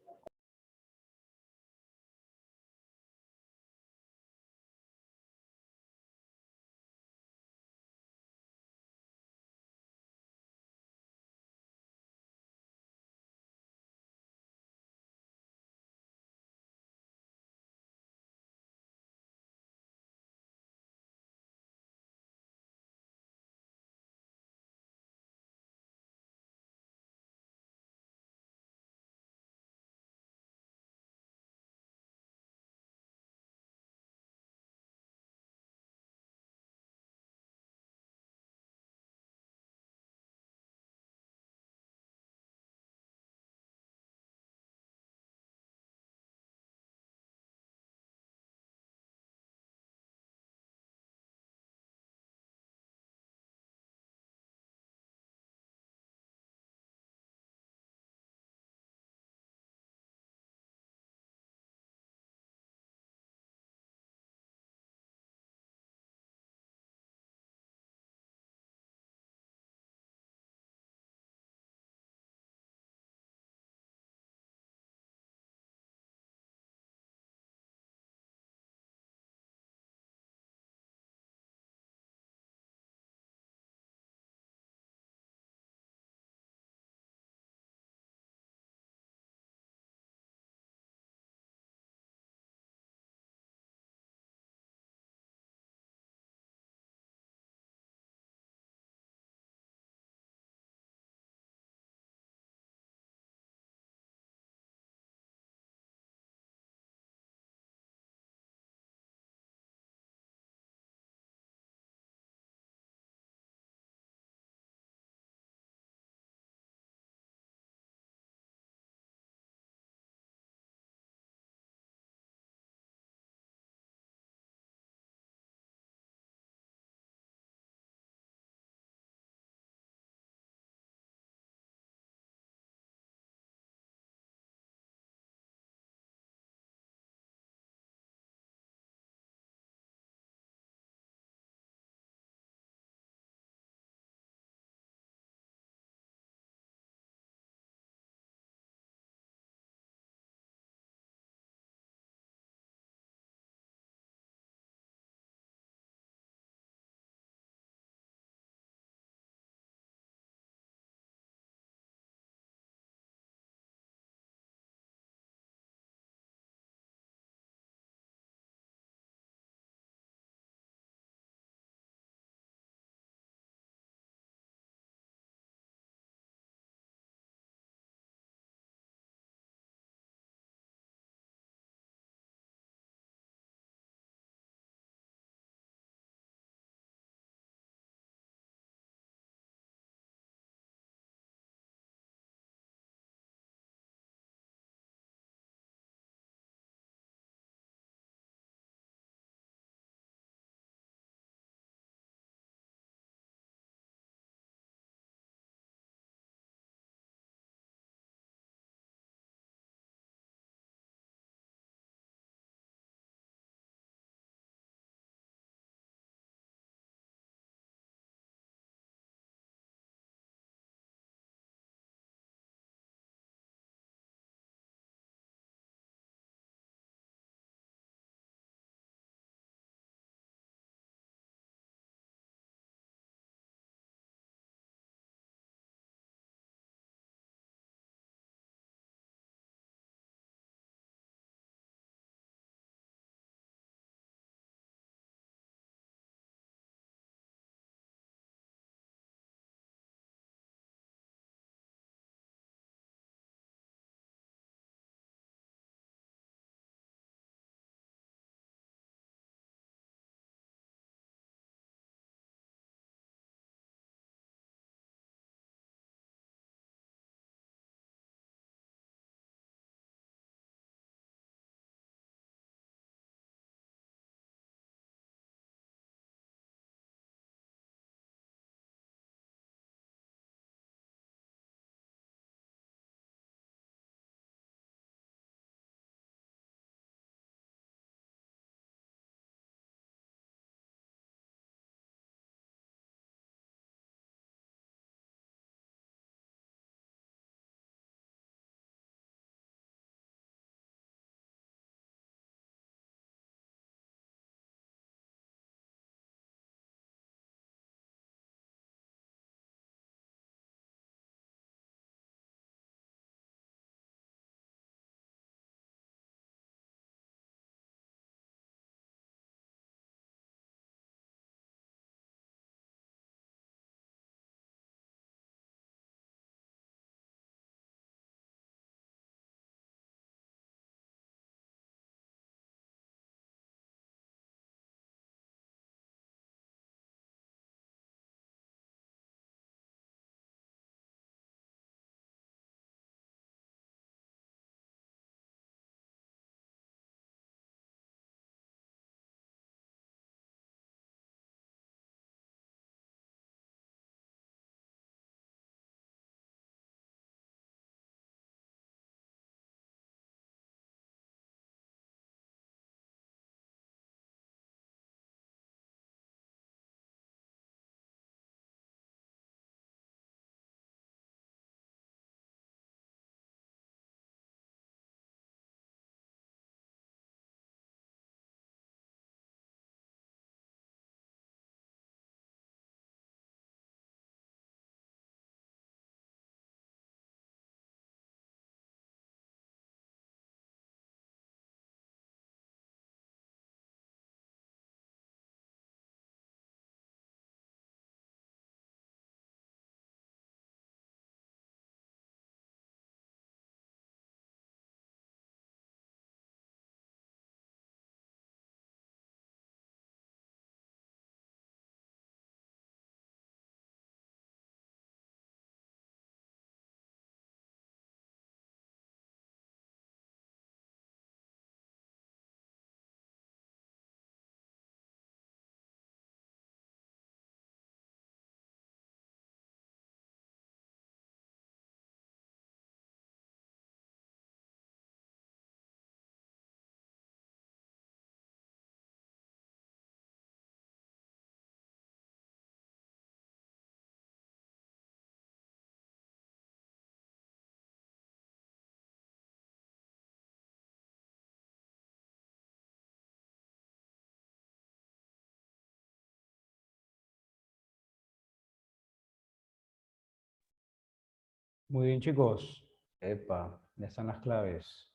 Muy bien, chicos. Epa, ya están las claves.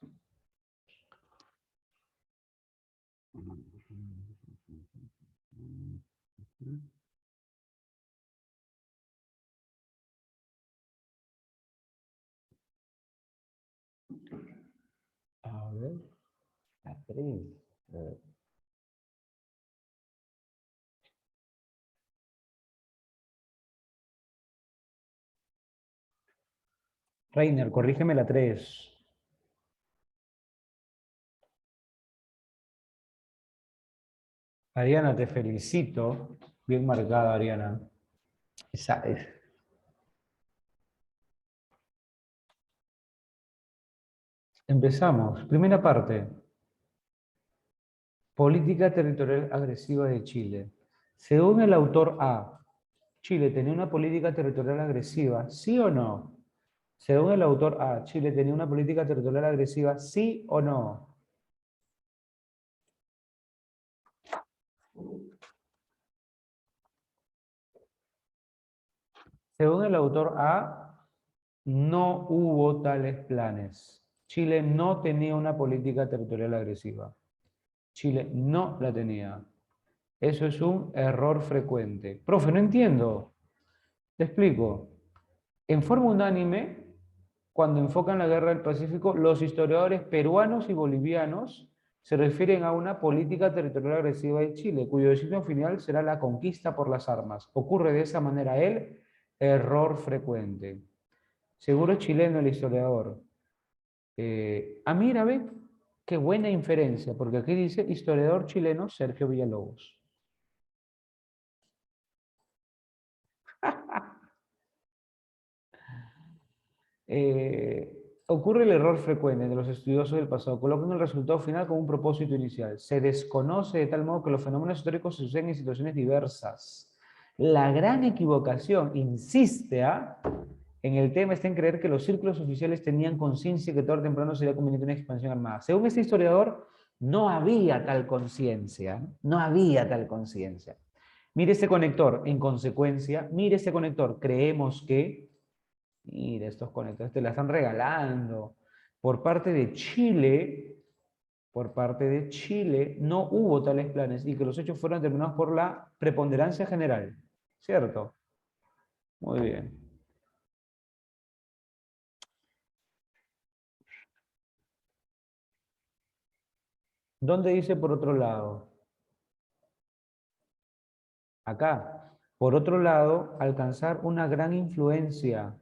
A ver, la 3. Reiner, corrígeme la 3. Ariana, te felicito. Bien marcada, Ariana. Esa es. Empezamos. Primera parte. Política territorial agresiva de Chile. Según el autor A, ¿Chile tenía una política territorial agresiva? ¿Sí o no? Según el autor A, ¿Chile tenía una política territorial agresiva? ¿Sí o no? Según el autor A, no hubo tales planes. Chile no tenía una política territorial agresiva. Chile no la tenía. Eso es un error frecuente. Profe, no entiendo. Te explico. En forma unánime, cuando enfocan la guerra del Pacífico, los historiadores peruanos y bolivianos se refieren a una política territorial agresiva de Chile, cuyo destino final será la conquista por las armas. Ocurre de esa manera el error frecuente. Seguro es chileno el historiador. Mira, ve, qué buena inferencia, porque aquí dice historiador chileno Sergio Villalobos. Ocurre el error frecuente de los estudiosos del pasado. Colocan el resultado final como un propósito inicial. Se desconoce de tal modo que los fenómenos históricos suceden en situaciones diversas. La gran equivocación, insiste, en el tema está en creer que los círculos oficiales tenían conciencia que tarde o temprano sería conveniente una expansión armada. Según este historiador, no había tal conciencia. No había tal conciencia. Mire este conector, en consecuencia, mire este conector, creemos que... Mira, estos conectores te la están regalando. Por parte de Chile, no hubo tales planes y que los hechos fueron determinados por la preponderancia general. ¿Cierto? Muy bien. ¿Dónde dice por otro lado? Acá. Por otro lado, alcanzar una gran influencia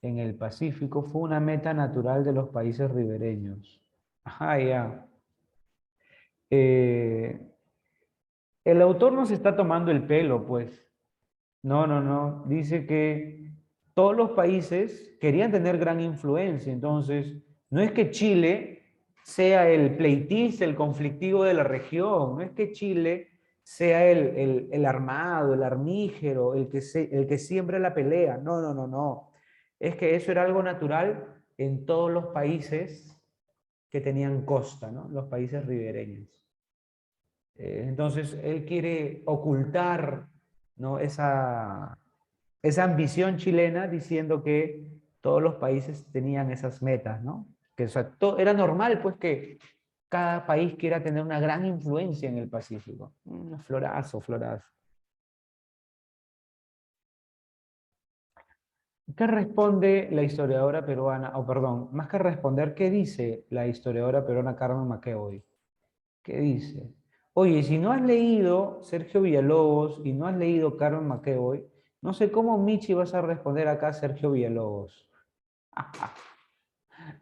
en el Pacífico fue una meta natural de los países ribereños. Ajá, ya. Eh, el autor nos está tomando el pelo, pues. No, no, no. Dice que todos los países querían tener gran influencia. Entonces, no es que Chile sea el pleitista, el conflictivo de la región. No es que Chile sea el armado, el armígero, el que siembra la pelea. No, no, no, no. Es que eso era algo natural en todos los países que tenían costa, ¿no? Los países ribereños. Entonces, él quiere ocultar, ¿no? esa ambición chilena diciendo que todos los países tenían esas metas, ¿no? Que o sea, era normal, pues, que cada país quiera tener una gran influencia en el Pacífico. Florazo, florazo. ¿Qué responde la historiadora peruana? O perdón, más que responder, ¿qué dice la historiadora peruana Carmen McEvoy? ¿Qué dice? Oye, si no has leído Sergio Villalobos y no has leído Carmen McEvoy, no sé cómo Michi vas a responder acá a Sergio Villalobos.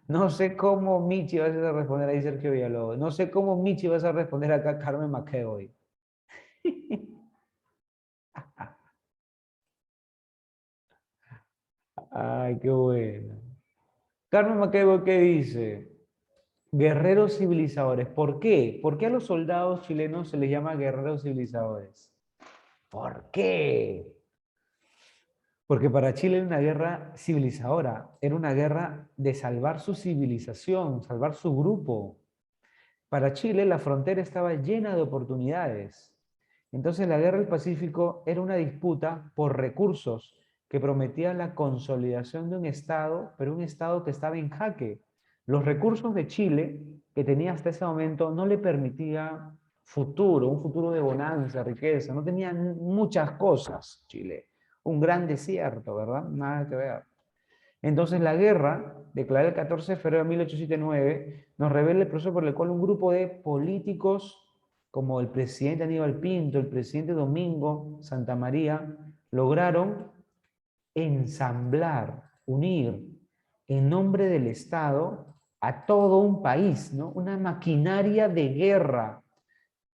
No sé cómo Michi vas a responder ahí Sergio Villalobos. No sé cómo Michi vas a responder acá a Carmen McEvoy. Ay, qué bueno. Carmen McEvoy, ¿qué dice? Guerreros civilizadores. ¿Por qué? ¿Por qué a los soldados chilenos se les llama guerreros civilizadores? ¿Por qué? Porque para Chile era una guerra civilizadora, era una guerra de salvar su civilización, salvar su grupo. Para Chile la frontera estaba llena de oportunidades. Entonces la guerra del Pacífico era una disputa por recursos que prometía la consolidación de un Estado, pero un Estado que estaba en jaque. Los recursos de Chile, que tenía hasta ese momento, no le permitía futuro, un futuro de bonanza, riqueza, no tenía muchas cosas Chile. Un gran desierto, ¿verdad? Nada que ver. Entonces la guerra, declarada el 14 de febrero de 1879, nos revela el proceso por el cual un grupo de políticos como el presidente Aníbal Pinto, el presidente Domingo Santa María, lograron ensamblar, unir en nombre del Estado a todo un país, ¿no? Una maquinaria de guerra.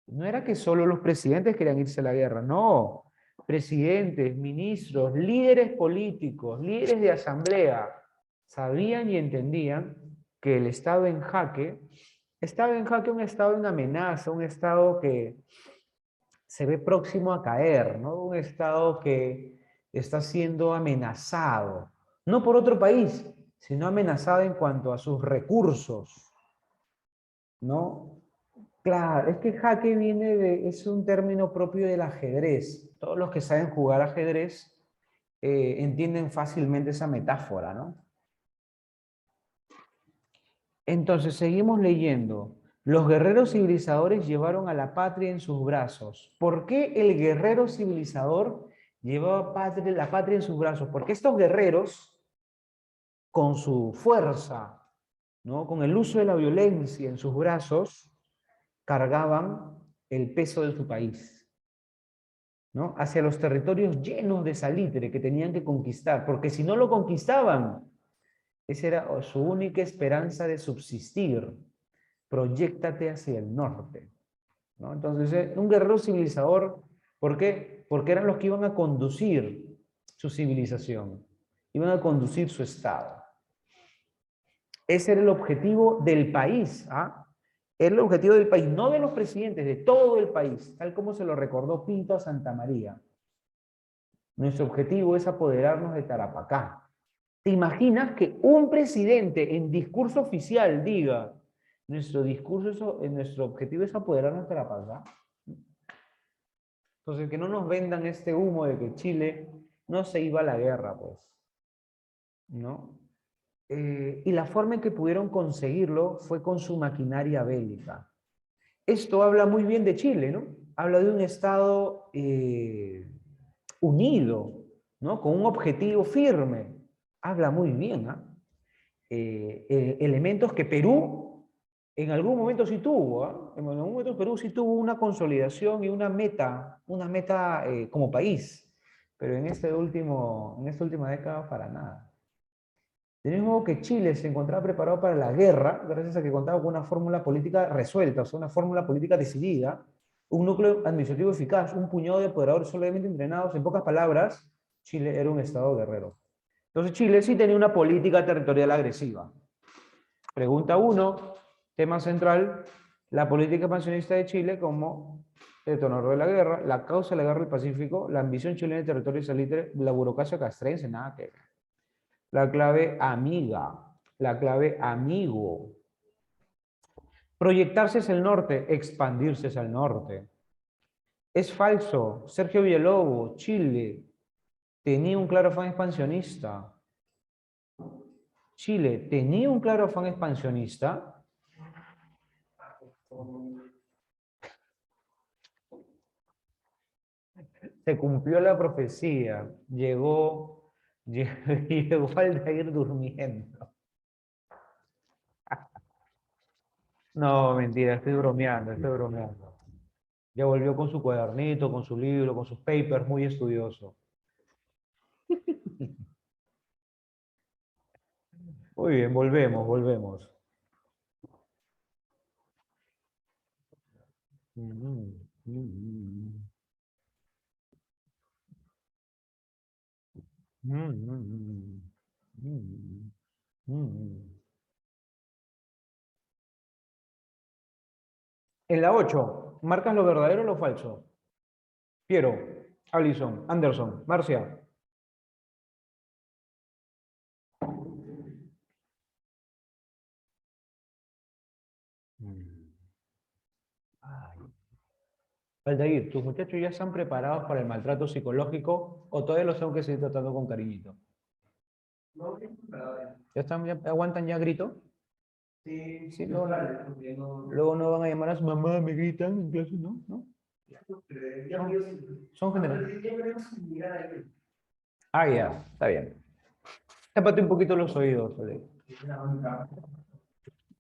No era que solo los presidentes querían irse a la guerra, no. Presidentes, ministros, líderes políticos, líderes de asamblea, sabían y entendían que el Estado en jaque, estaba en jaque un Estado en amenaza, un Estado que se ve próximo a caer, ¿no? Un Estado que está siendo amenazado, no por otro país, sino amenazado en cuanto a sus recursos, ¿no? Claro, es que jaque viene de, es un término propio del ajedrez. Todos los que saben jugar ajedrez entienden fácilmente esa metáfora, ¿no? Entonces, seguimos leyendo. Los guerreros civilizadores llevaron a la patria en sus brazos. ¿Por qué el guerrero civilizador llevaba la patria en sus brazos? Porque estos guerreros, con su fuerza, ¿no? Con el uso de la violencia en sus brazos, cargaban el peso de su país, ¿no? Hacia los territorios llenos de salitre que tenían que conquistar, porque si no lo conquistaban, esa era su única esperanza de subsistir. Proyéctate hacia el norte, ¿no? Entonces, un guerrero civilizador, ¿por qué? Porque eran los que iban a conducir su civilización, iban a conducir su estado. Ese era el objetivo del país, ¿ah? Era el objetivo del país, no de los presidentes, de todo el país, tal como se lo recordó Pinto a Santa María. Nuestro objetivo es apoderarnos de Tarapacá. ¿Te imaginas que un presidente en discurso oficial diga, nuestro objetivo es apoderarnos de Tarapacá? Entonces, que no nos vendan este humo de que Chile no se iba a la guerra, pues, ¿no? Y la forma en que pudieron conseguirlo fue con su maquinaria bélica. Esto habla muy bien de Chile, ¿no? Habla de un Estado unido, ¿no? Con un objetivo firme. Habla muy bien, ¿ah? Elementos que Perú en algún momento sí tuvo, ¿ah? En algún momento Perú sí tuvo una consolidación y una meta como país, pero en esta última década para nada. De mismo modo que Chile se encontraba preparado para la guerra, gracias a que contaba con una fórmula política resuelta, o sea, una fórmula política decidida, un núcleo administrativo eficaz, un puñado de apoderadores solamente entrenados. En pocas palabras, Chile era un estado guerrero. Entonces Chile sí tenía una política territorial agresiva. Pregunta 1, tema central, la política expansionista de Chile como detonador de la guerra, la causa de la guerra del Pacífico, la ambición chilena de territorio salitre, la burocracia castrense, nada que ver. La clave amiga, la clave amigo. Proyectarse hacia el norte, expandirse hacia el norte. Es falso. Sergio Villalobos, Chile, tenía un claro afán expansionista. Chile tenía un claro afán expansionista. Se cumplió la profecía. Llegó Aldair durmiendo. No, mentira, estoy bromeando, estoy bromeando. Ya volvió con su cuadernito, con su libro, con sus papers, muy estudioso. Muy bien, volvemos. En la 8, ¿marcas lo verdadero o lo falso? Piero, Alison, Anderson, Marcia. Ay. Aldair, ¿tus muchachos ya están preparados para el maltrato psicológico o todavía los tengo que seguir tratando con cariñito? No, bien preparado ya. ¿Ya están, ya aguantan ya grito? Sí, Sí, luego, porque no. luego no van a llamar a su mamá, me gritan en clase, ¿no? ¿No? Ya me dio sin- Son generales. Ya veremos sin mirar a ellos. Ah, ya, está bien. Tápate un poquito los oídos, Aldair.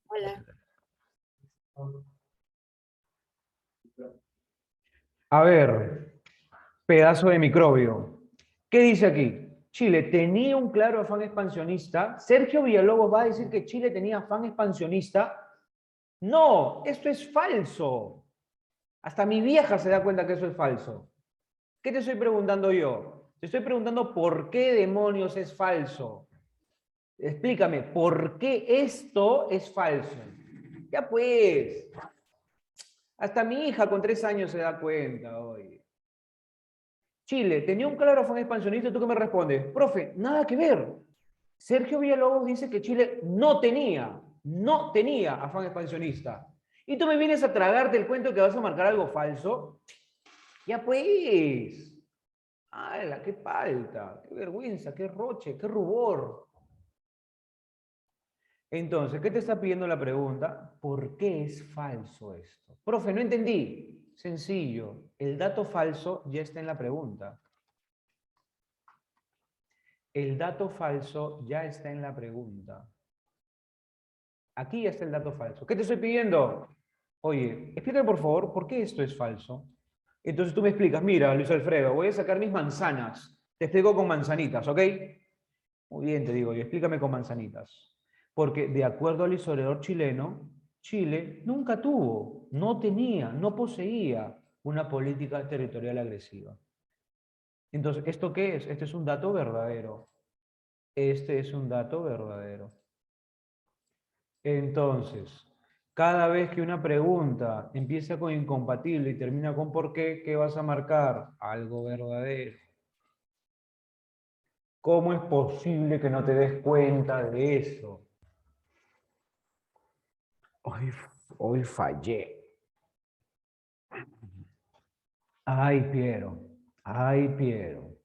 Hola. A ver, pedazo de microbio. ¿Qué dice aquí? Chile tenía un claro afán expansionista. Sergio Villalobos va a decir que Chile tenía afán expansionista. No, esto es falso. Hasta mi vieja se da cuenta que eso es falso. ¿Qué te estoy preguntando yo? Te estoy preguntando por qué demonios es falso. Explícame, ¿por qué esto es falso? Ya pues. Hasta mi hija con 3 años se da cuenta hoy. Chile, tenía un claro afán expansionista. ¿Tú qué me respondes? Profe, nada que ver. Sergio Villalobos dice que Chile no tenía afán expansionista. Y tú me vienes a tragarte el cuento que vas a marcar algo falso. Ya pues. ¡Hala, qué falta! ¡Qué vergüenza! ¡Qué roche! ¡Qué rubor! Entonces, ¿qué te está pidiendo la pregunta? ¿Por qué es falso esto? Profe, no entendí. Sencillo. El dato falso ya está en la pregunta. El dato falso ya está en la pregunta. Aquí ya está el dato falso. ¿Qué te estoy pidiendo? Oye, explícame por favor, ¿por qué esto es falso? Entonces tú me explicas, mira, Luis Alfredo, voy a sacar mis manzanas. Te explico con manzanitas, ¿ok? Muy bien, te digo yo, explícame con manzanitas. Porque de acuerdo al historiador chileno, Chile nunca tuvo, no tenía, no poseía una política territorial agresiva. Entonces, ¿esto qué es? Este es un dato verdadero. Este es un dato verdadero. Entonces, cada vez que una pregunta empieza con incompatible y termina con por qué, ¿qué vas a marcar? Algo verdadero. ¿Cómo es posible que no te des cuenta de eso? Hoy fallé. Ay, Piero. Ay, Piero.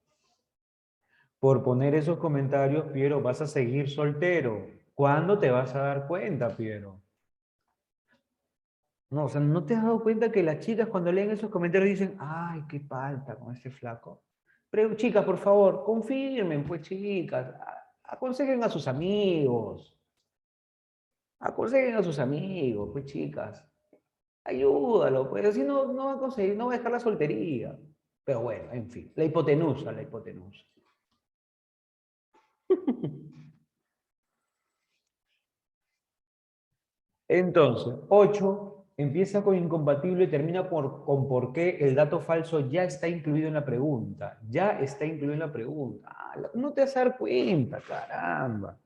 Por poner esos comentarios, Piero, vas a seguir soltero. ¿Cuándo te vas a dar cuenta, Piero? No, o sea, ¿no te has dado cuenta que las chicas cuando leen esos comentarios dicen, ay, qué falta con este flaco? Pero chicas, por favor, confirmen, pues chicas, aconsejen a sus amigos. Aconsejen a sus amigos, pues chicas. Ayúdalo, pues así no va a conseguir, no va a dejar la soltería. Pero bueno, en fin, la hipotenusa, la hipotenusa. Entonces, 8 empieza con incompatible y termina con por qué el dato falso ya está incluido en la pregunta. Ya está incluido en la pregunta. No te vas a dar cuenta, caramba.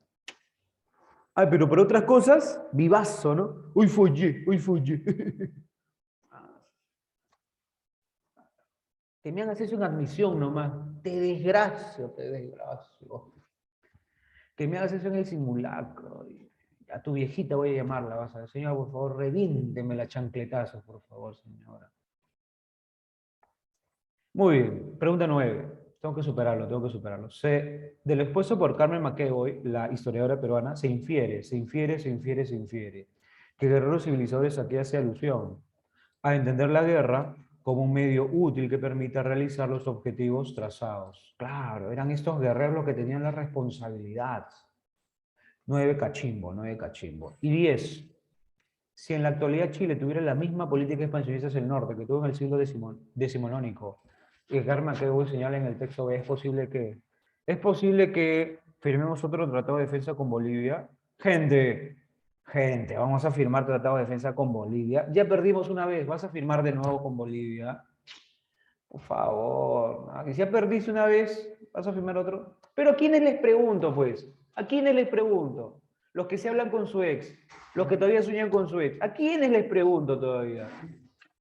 Ay, pero por otras cosas, vivazo, ¿no? Hoy follé, hoy follé. Que me hagas eso en admisión nomás. Te desgracio, te desgracio. Que me hagas eso en el simulacro. A tu viejita voy a llamarla, vas a decir, señora, por favor, revínteme la chancletazo, por favor, señora. Muy bien, pregunta 9. Tengo que superarlo, tengo que superarlo. De lo expuesto por Carmen McEvoy, la historiadora peruana, se infiere que guerreros civilizadores aquí hace alusión a entender la guerra como un medio útil que permita realizar los objetivos trazados. Claro, eran estos guerreros los que tenían la responsabilidad. 9 cachimbo, 9 cachimbo. Y 10. Si en la actualidad Chile tuviera la misma política expansionista hacia el norte que tuvo en el siglo decimonónico, y Carmen McEvoy señala en el texto B, es posible que firmemos otro tratado de defensa con Bolivia. Gente, vamos a firmar tratado de defensa con Bolivia. Ya perdimos una vez, vas a firmar de nuevo con Bolivia. Por favor, ¿no? Que si ya perdiste una vez, vas a firmar otro. Pero ¿a quiénes les pregunto, pues? ¿A quiénes les pregunto? Los que se hablan con su ex, los que todavía sueñan con su ex. ¿A quiénes les pregunto todavía?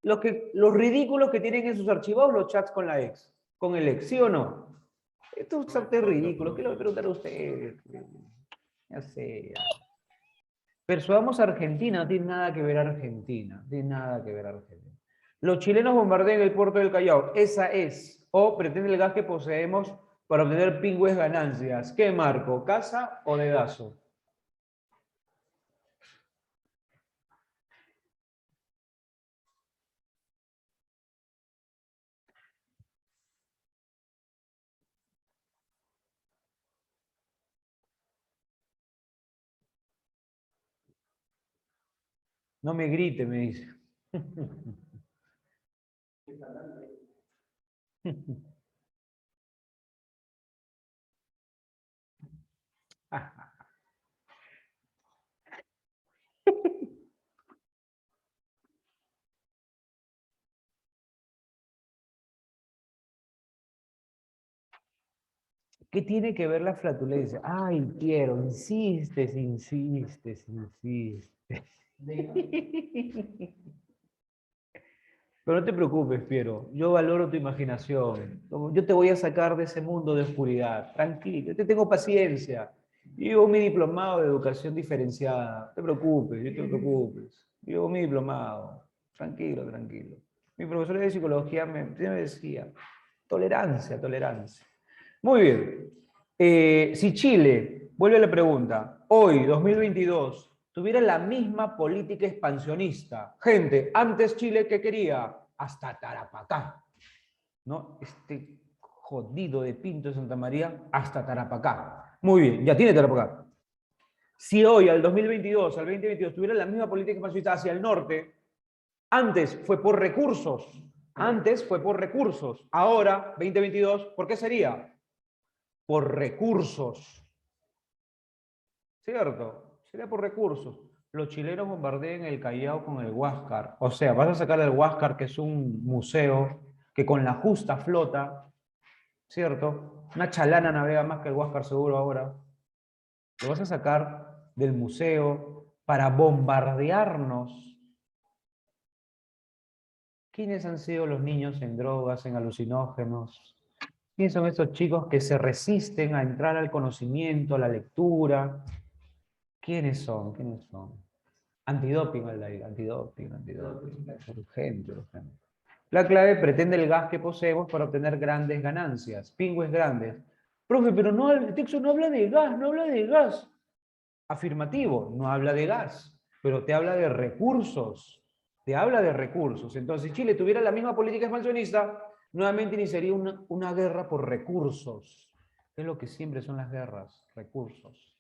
Los ridículos que tienen en sus archivados los chats con la ex, con el ex, ¿sí o no? Esto es ridículo. ¿Qué le voy a preguntar a ustedes? Ya sé. Ya. Persuadamos a Argentina, no tiene nada que ver Argentina, no tiene nada que ver Argentina. Los chilenos bombardean el puerto del Callao. Esa es. O pretende el gas que poseemos para obtener pingües ganancias. ¿Qué marco? ¿Casa o dedazo? No me grite, me dice. ¿Qué tiene que ver la flatulencia? Ay, Piero, insistes, insistes, insistes. Pero no te preocupes, Piero. Yo valoro tu imaginación. Yo te voy a sacar de ese mundo de oscuridad. Tranquilo, yo te tengo paciencia. Yo llevo mi diplomado de educación diferenciada. No te preocupes, no te preocupes. Yo llevo mi diplomado. Tranquilo, tranquilo. Mi profesor de psicología siempre me decía, tolerancia, tolerancia. Muy bien. Si Chile, vuelve a la pregunta, hoy, 2022, tuviera la misma política expansionista, gente, antes Chile, ¿qué quería? Hasta Tarapacá, ¿no? Este jodido de Pinto de Santa María, hasta Tarapacá. Muy bien, ya tiene Tarapacá. Si hoy, al 2022, al 2022, tuviera la misma política expansionista hacia el norte, antes fue por recursos, ahora, 2022, ¿por qué sería? Por recursos. ¿Cierto? Sería por recursos. Los chilenos bombardean el Callao con el Huáscar. O sea, vas a sacar el Huáscar, que es un museo que con la justa flota, ¿cierto? Una chalana navega más que el Huáscar seguro ahora. Lo vas a sacar del museo para bombardearnos. ¿Quiénes han sido los niños en drogas, en alucinógenos? ¿Quiénes son estos chicos que se resisten a entrar al conocimiento, a la lectura? ¿Quiénes son? ¿Quiénes son? Antidoping, Aldair, antidoping. Urgente, urgente. La clave pretende el gas que poseemos para obtener grandes ganancias, pingües grandes. Profe, pero no, el texto no habla de gas, no habla de gas. Afirmativo, no habla de gas, pero te habla de recursos. Te habla de recursos. Entonces, si Chile tuviera la misma política expansionista, nuevamente iniciaría una guerra por recursos. Es lo que siempre son las guerras, recursos.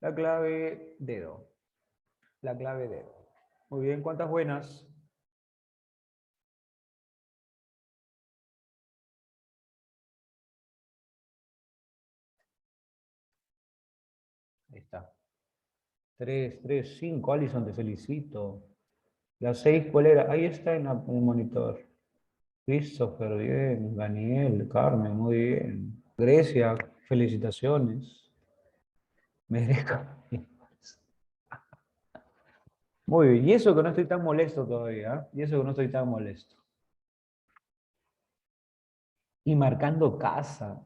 La clave dedo. La clave dedo. Muy bien, ¿cuántas buenas? Ahí está. 3, 3, 5. Alison, te felicito. La 6, ¿cuál era? Ahí está en el monitor. Christopher, bien. Daniel, Carmen, muy bien. Grecia, felicitaciones. Merezco. Muy bien. Y eso que no estoy tan molesto todavía. Y eso que no estoy tan molesto. Y marcando casa.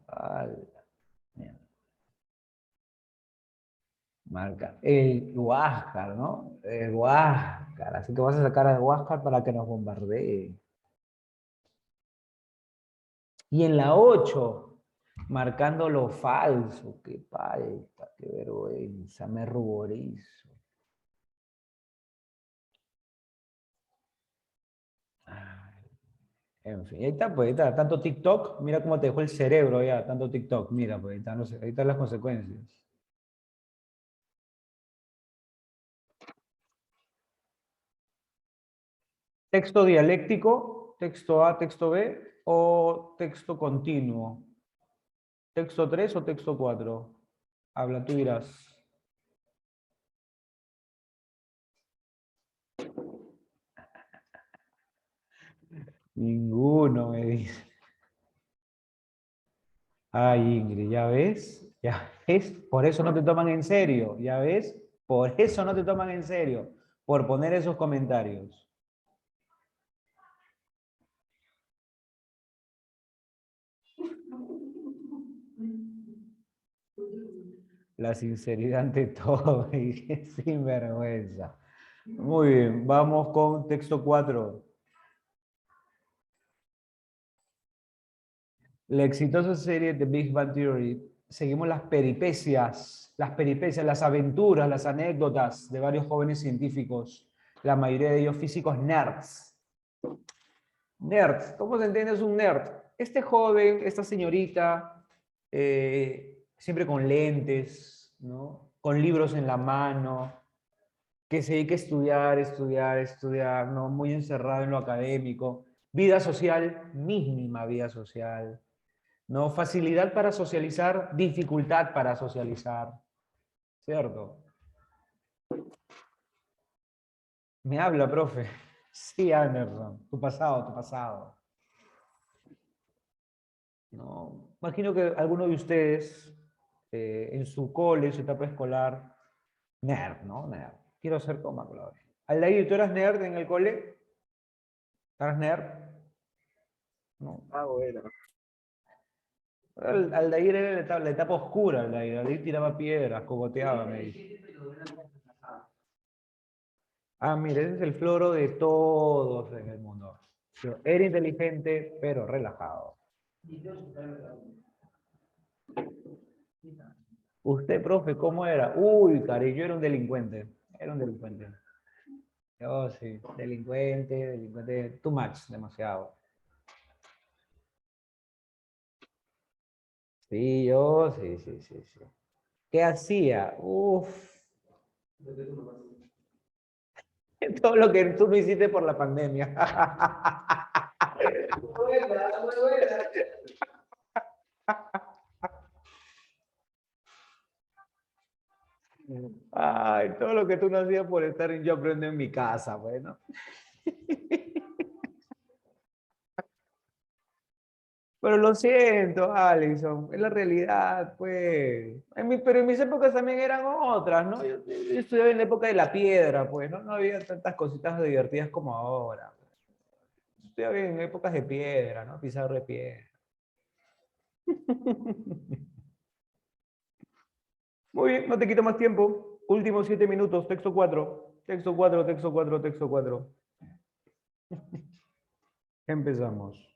Marca. El Huáscar, ¿no? El Huáscar. Así que vas a sacar al Huáscar para que nos bombardee. Y en la 8, marcando lo falso. Qué falta, qué vergüenza, me ruborizo. Ay, en fin, ahí está, pues, ahí está. Tanto TikTok, mira cómo te dejó el cerebro ya, tanto TikTok. Mira, pues, ahí están, ahí están las consecuencias. ¿Texto dialéctico, texto A, texto B o texto continuo? ¿Texto 3 o texto 4? Habla, tú dirás. Ninguno me dice. Ay, Ingrid, ¿ya ves? ¿Ya ves? Por eso no te toman en serio, ¿ya ves? Por eso no te toman en serio, por poner esos comentarios. La sinceridad ante todo, y qué sinvergüenza. Muy bien, vamos con texto 4. La exitosa serie The Big Bang Theory, seguimos las peripecias, las aventuras, las anécdotas de varios jóvenes científicos, la mayoría de ellos físicos nerds. Nerds, ¿cómo se entiende es un nerd? Este joven, esta señorita, siempre con lentes, ¿no? Con libros en la mano, que se dedica a estudiar, estudiar, estudiar, ¿no? Muy encerrado en lo académico. Vida social, mínima vida social. ¿No? Facilidad para socializar, dificultad para socializar. ¿Cierto? Me habla, profe. Sí, Anderson. Tu pasado, tu pasado. ¿No? Imagino que alguno de ustedes, en su cole, en su etapa escolar, nerd, ¿no? Nerd. Quiero ser como McLovin. Aldair, ¿tú eras nerd en el cole? ¿Eras nerd? No. Ah, bueno. Aldair era la etapa oscura, Aldair. Aldair tiraba piedras, cogoteaba, me dice. Ah, mira, ese es el floro de todos en el mundo. Era inteligente, pero relajado. Usted, profe, ¿cómo era? Uy, cari, yo era un delincuente. Era un delincuente. Yo sí, delincuente, delincuente, too much, demasiado. Sí, yo, sí, sí, sí, sí. ¿Qué hacía? Uf, todo lo que tú no hiciste por la pandemia. Ay, todo lo que tú no hacías por estar en Yo Aprendo en mi casa, bueno. Pero lo siento, Alison, es la realidad, pues. Pero en mis épocas también eran otras, ¿no? Yo estudiaba en la época de la piedra, pues, ¿no? No había tantas cositas divertidas como ahora. Estudiaba en épocas de piedra, ¿no? Pizarro de piedra. Muy bien, no te quito más tiempo. Últimos 7 minutos, texto 4. Texto 4, texto 4, texto 4. Empezamos.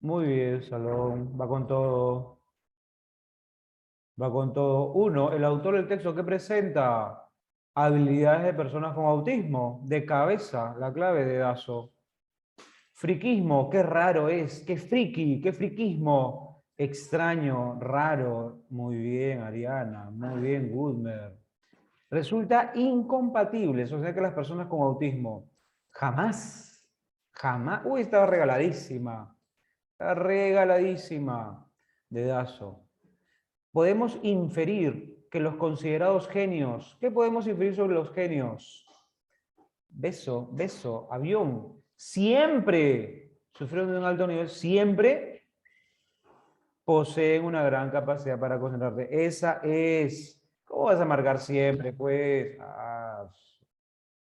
Muy bien, Salón. Va con todo. Va con todo. Uno, el autor del texto que presenta habilidades de personas con autismo. De cabeza, la clave de Dazo. Friquismo, qué raro es. Qué friki, qué friquismo. Extraño, raro. Muy bien, Ariana. Muy bien, Goodmer. Resulta incompatible. Eso significa que las personas con autismo jamás, jamás. Uy, estaba regaladísima. Está regaladísima de Dazo. Podemos inferir que los considerados genios, ¿qué podemos inferir sobre los genios? Beso, beso, avión, siempre sufrieron de un alto nivel, siempre poseen una gran capacidad para concentrarte. Esa es. ¿Cómo vas a marcar siempre? Pues.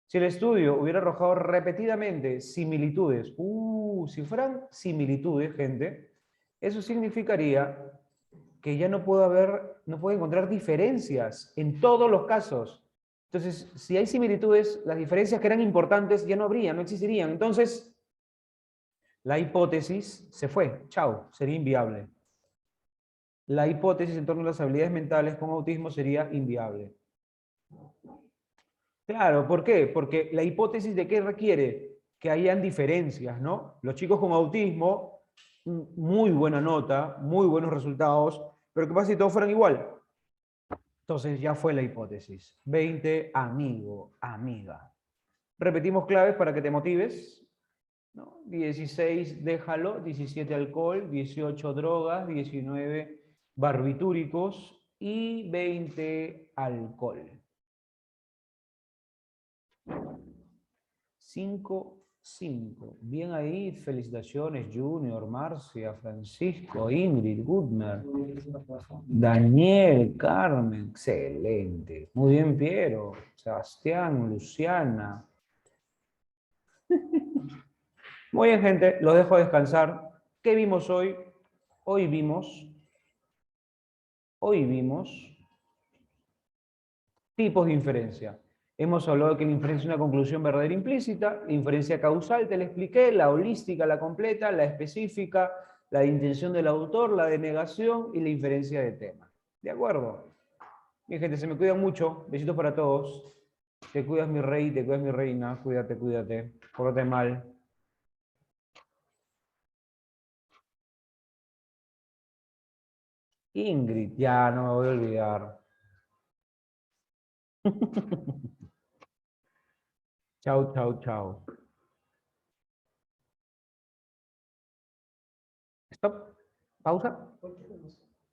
Si el estudio hubiera arrojado repetidamente similitudes, si fueran similitudes, gente, eso significaría que ya no puede encontrar diferencias en todos los casos. Entonces, si hay similitudes, las diferencias que eran importantes ya no habrían, no existirían. Entonces, la hipótesis se fue, chao, sería inviable. La hipótesis en torno a las habilidades mentales con autismo sería inviable. Claro, ¿por qué? Porque la hipótesis de qué requiere que hayan diferencias, ¿no? Los chicos con autismo, muy buena nota, muy buenos resultados, pero ¿qué pasa si todos fueran igual? Entonces ya fue la hipótesis. 20, amigo, amiga. Repetimos claves para que te motives, ¿no? 16, déjalo, 17, alcohol, 18, drogas, 19, barbitúricos y 20, alcohol. 5, 5. Bien ahí, felicitaciones, Junior, Marcia, Francisco, Ingrid, Goodmer, Daniel, Carmen, excelente. Muy bien, Piero, Sebastián, Luciana. Muy bien, gente, los dejo descansar. ¿Qué vimos hoy? Hoy vimos tipos de inferencia. Hemos hablado de que la inferencia es una conclusión verdadera implícita, la inferencia causal, te la expliqué, la holística, la completa, la específica, la de intención del autor, la de negación y la inferencia de tema. ¿De acuerdo? Bien, gente, se me cuidan mucho. Besitos para todos. Te cuidas, mi rey, te cuidas, mi reina. Cuídate, cuídate. Pórtate mal. Ingrid, ya no me voy a olvidar. Chao, chao, chao. Stop. Pausa.